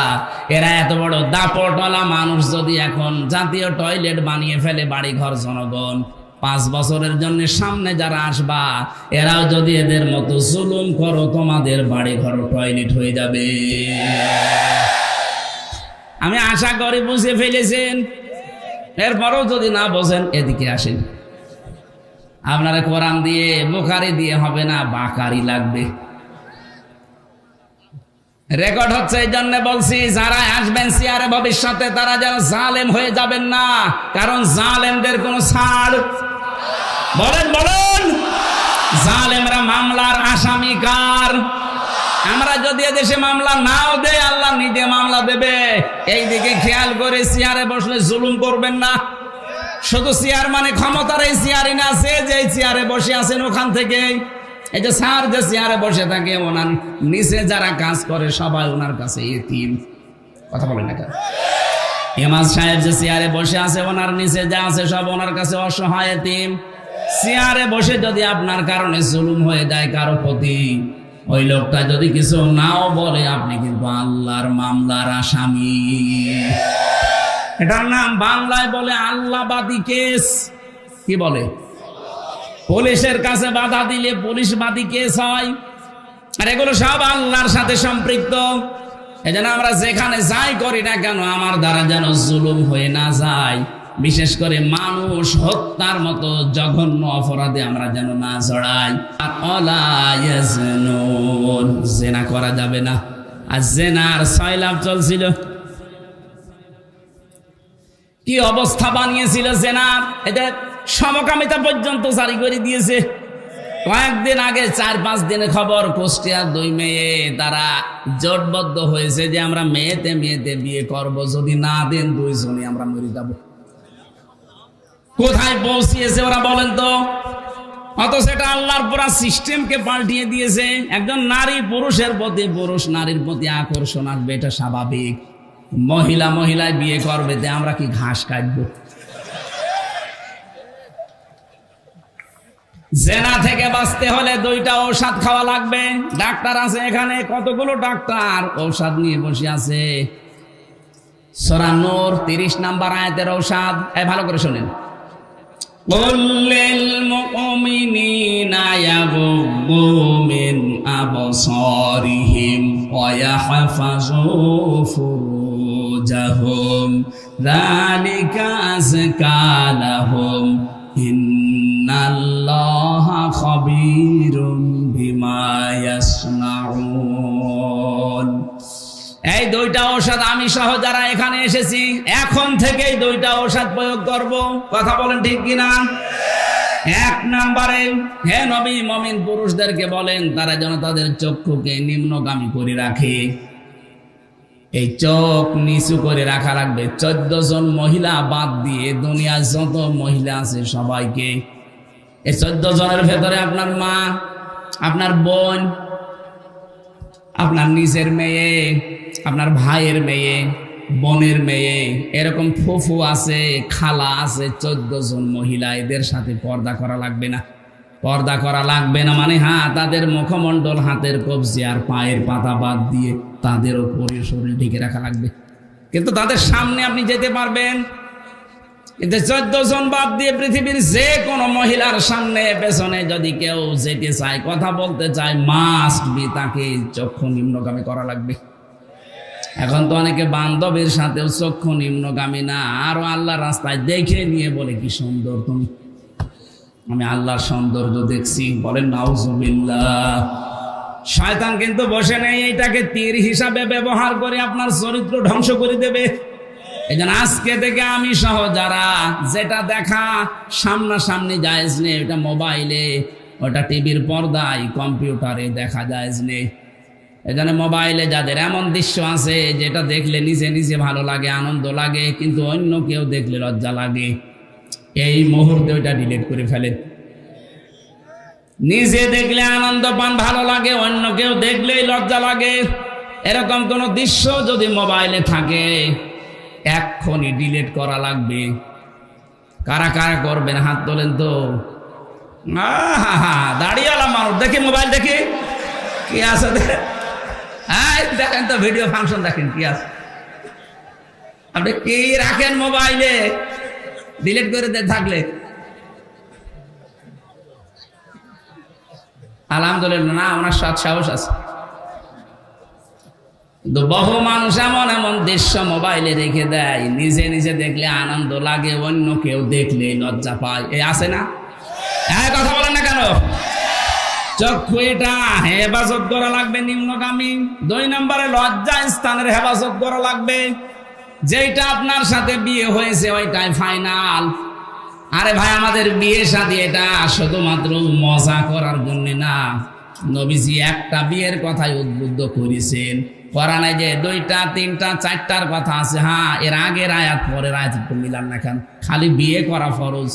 এরা এত বড় দাপটওয়ালা মানুষ যদি এখন জাতীয় টয়লেট বানিয়ে ফেলে বাড়ি ঘর জনগণ, 5 বছরের জন্য সামনে যারা আসবা এরাও যদি এদের মতো জুলুম করো, তোমাদের বাড়ি ঘর টয়লেট হয়ে যাবে। আমি আশা করি বুঝে ফেলেছেন। এরপরও যদি না বোঝেন এদিকে আসেন। আপনারা কোরআন দিয়ে বুখারি দিয়ে হবে না, বাকারি লাগবে। রেকর্ড হচ্ছে এই জন্য বলছি, যারা আসবেন চেয়ারে ভবিষ্যতে তারা যেন জালেম হয়ে যাবেন না, কারণ জালেমদের কোনো ছাড়। বলেন বলেন, জালেমরা মামলার আসামি কার? আমরা যদি এদেশে মামলা নাও দেয় আল্লাহ নিজে মামলা দেবে। এইদিকে খেয়াল করে চেয়ারে বসলে জুলুম করবেন না। শুধু চেয়ার মানে ক্ষমতার এই চেয়ারই না, সে যে চেয়ারে বসে আছেন ওখান থেকে, এই যে স্যার যে চেয়ারে বসে থাকে ওনার নিচে যারা কাজ করে সবাই ওনার কাছে এতিম। কথা বলেন না কেন? ইমাম সাহেব যে চেয়ারে বসে আছে ওনার নিচে যা আছে সব ওনার কাছে অসহায় এতিম। চেয়ারে বসে যদি আপনার কারণে জুলুম হয়ে যায় কারো প্রতি, ওই লোকটা যদি কিছু নাও বলে আপনি কিন্তু আল্লাহর মামলার আসামি। এটার নাম বাংলায় বলে আল্লাহবাদী কেস। কি বলে? পুলিশের কাছে বাধা দিলে পুলিশবাদী কেস হয়। আর এগুলো সব আল্লাহর সাথে সম্পৃক্ত। এজন্য আমরা যেখানে যাই করি না কেন আমার দ্বারা যেন জুলুম হয়ে না যায়, বিশেষ করে মানুষ হত্যার মতো জঘন্য অপরাধে আমরা যেন না জড়াই। জেনা করা যাবে না। আর জেনার 6 লাভ চলছিল, কি অবস্থা বানিয়েছিল জেনার। এদের সমকামিতা পর্যন্ত জারি করে দিয়েছে। কয়েকদিন আগে 4-5 দিনের খবর, কুষ্টিয়ার 2 মেয়ে তারা জোটবদ্ধ হয়েছে যে আমরা মেয়েতে মেয়েতে বিয়ে করব, যদি না দেন 2 জনই আমরা মরে যাব। কোথায় পৌঁছিয়েছে ওরা বলেন তো? অথচ এটা আল্লাহর পুরা সিস্টেমকে পাল্টিয়ে দিয়েছে। একজন নারী পুরুষের প্রতি, পুরুষ নারীর প্রতি আকর্ষণ আসবে, এটা স্বাভাবিক। মহিলা মহিলায় বিয়ে করবে, আমরা কি ঘাস কাটবো? জেনা থেকে বাঁচতে হলে 2টা ঔষধ খাওয়া লাগবে। ডাক্তার আছে এখানে, কতগুলো ডাক্তার ঔষধ নিয়ে বসে আছে। সূরা নূর 30 নম্বর আয়াতের ঔষধ, ভালো করে শোনেন। قُلْ لِلْمُؤْمِنِينَ يَغُضُّوا مِنْ أَبْصَارِهِمْ وَيَحْفَظُوا فُرُوجَهُمْ ذَلِكَ أَزْكَى لَهُمْ إِنَّ اللَّهَ خَبِيرٌ بِمَا يَصْنَعُونَ। এই 2টা ঔষধ আমি সহ যারা এখানে এসেছি এখন থেকেই 2টা ঔষধ প্রয়োগ করব। কথা বলেন ঠিক কিনা? 1 নম্বরে, হে নবী মুমিন পুরুষদেরকে বলেন তারা যেন তাদের চক্ষুকে নিম্নগামী করে রাখে। এই চোখ নিচু করে রাখা লাগবে। 14 জন মহিলা বাদ দিয়ে দুনিয়ার যত মহিলা আছে সবাইকে, এই 14 জনের ভেতরে আপনার মা, আপনার বোন, আপনার নিজের মেয়ে, আপনার ভাইয়ের মেয়ে, বোনের মেয়ে, এরকম ফুফু আছে, খালা আছে, 14 জন মহিলা, এদের সাথে পর্দা করা লাগবে না। পর্দা করা লাগবে না মানে হ্যাঁ, তাদের মুখমণ্ডল, হাতের কবজি আর পায়ের পাতা বাদ দিয়ে তাদের উপরে শরীর ঢেকে রাখা লাগবে। কিন্তু তাদের সামনে আপনি যেতে পারবেন, কিন্তু 14 জন বাদ দিয়ে পৃথিবীর যে কোনো মহিলার সামনে পেছনে যদি কেউ যেতে চায়, কথা বলতে চায়, মাস্ট বি তাকে চক্ষু নিম্নগামী করা লাগবে। এখন তো অনেকে বান্ধবীর সাথেও চক্ষু নিম্নগামী না, আরো আল্লাহর রাস্তায় দেখে নিয়ে বলে কি সুন্দর তুমি, আমি আল্লাহর সৌন্দর্য দেখছি। বলেন নাউজুবিল্লাহ। শয়তান কিন্তু বসে নেই, এটাকে তীর হিসাবে ব্যবহার করে আপনার চরিত্র ধ্বংস করে দেবে। এই জন্য আজকে থেকে আমি সহ যারা যেটা দেখা সামনাসামনি জায়েজ নেই, ওটা মোবাইলে, ওটা টিভির পর্দায়, কম্পিউটারে দেখা জায়েজ নেই। এজন্য মোবাইলে যাদের এমন দৃশ্য আছে যেটা দেখলে নিজে নিজে ভালো লাগে, আনন্দ লাগে, কিন্তু অন্য কেউ দেখলে লজ্জা লাগে, এই মুহূর্তে ওইটা ডিলিট করে ফেলেন। নিজে দেখলে আনন্দ পান, ভালো লাগে, অন্য কেউ দেখলেই লজ্জা লাগে, এরকম কোন দৃশ্য যদি মোবাইলে থাকে এক্ষুনি ডিলিট করা লাগবে। কারা কারা করবেন হাত তোলেন তো। দাঁড়িয়ালা মানুষ দেখি মোবাইল দেখি কি আছে, হ্যাঁ দেখেন তো ভিডিও ফাংশন দেখেন কি আছে। আপনি কি রাখেন মোবাইলে ডিলিট করে থাকলে? আলহামদুলিল্লাহ, না ওনার সৎ সাহস আছে। কিন্তু বহু মানুষ এমন এমন দৃশ্য মোবাইলে রেখে দেয়, নিজে নিজে দেখলে আনন্দ লাগে, অন্য কেউ দেখলে লজ্জা পায়। এই আছে না? হ্যাঁ, কথা বলেন না কেন? চক্ষু এটা হেফাজত করা লাগবে, নিম্নগামী। 2 নম্বরে লজ্জা স্থানের হেফাজত করা লাগবে। যেটা আপনার সাথে বিয়ে হয়েছে ওইটাই ফাইনাল। আরে ভাই, আমাদের বিয়ে শাদী এটা শুধুমাত্র মজা করার জন্য না, নবীজি একটা বিয়ের কথাই উদ্বুদ্ধ করেছেন। কোরআনে যে 2টা 3টা 4টার কথা আছে, হ্যাঁ এর আগের আয়াত পরের আয়াত মিলান না কেন? খালি বিয়ে করা ফরজ,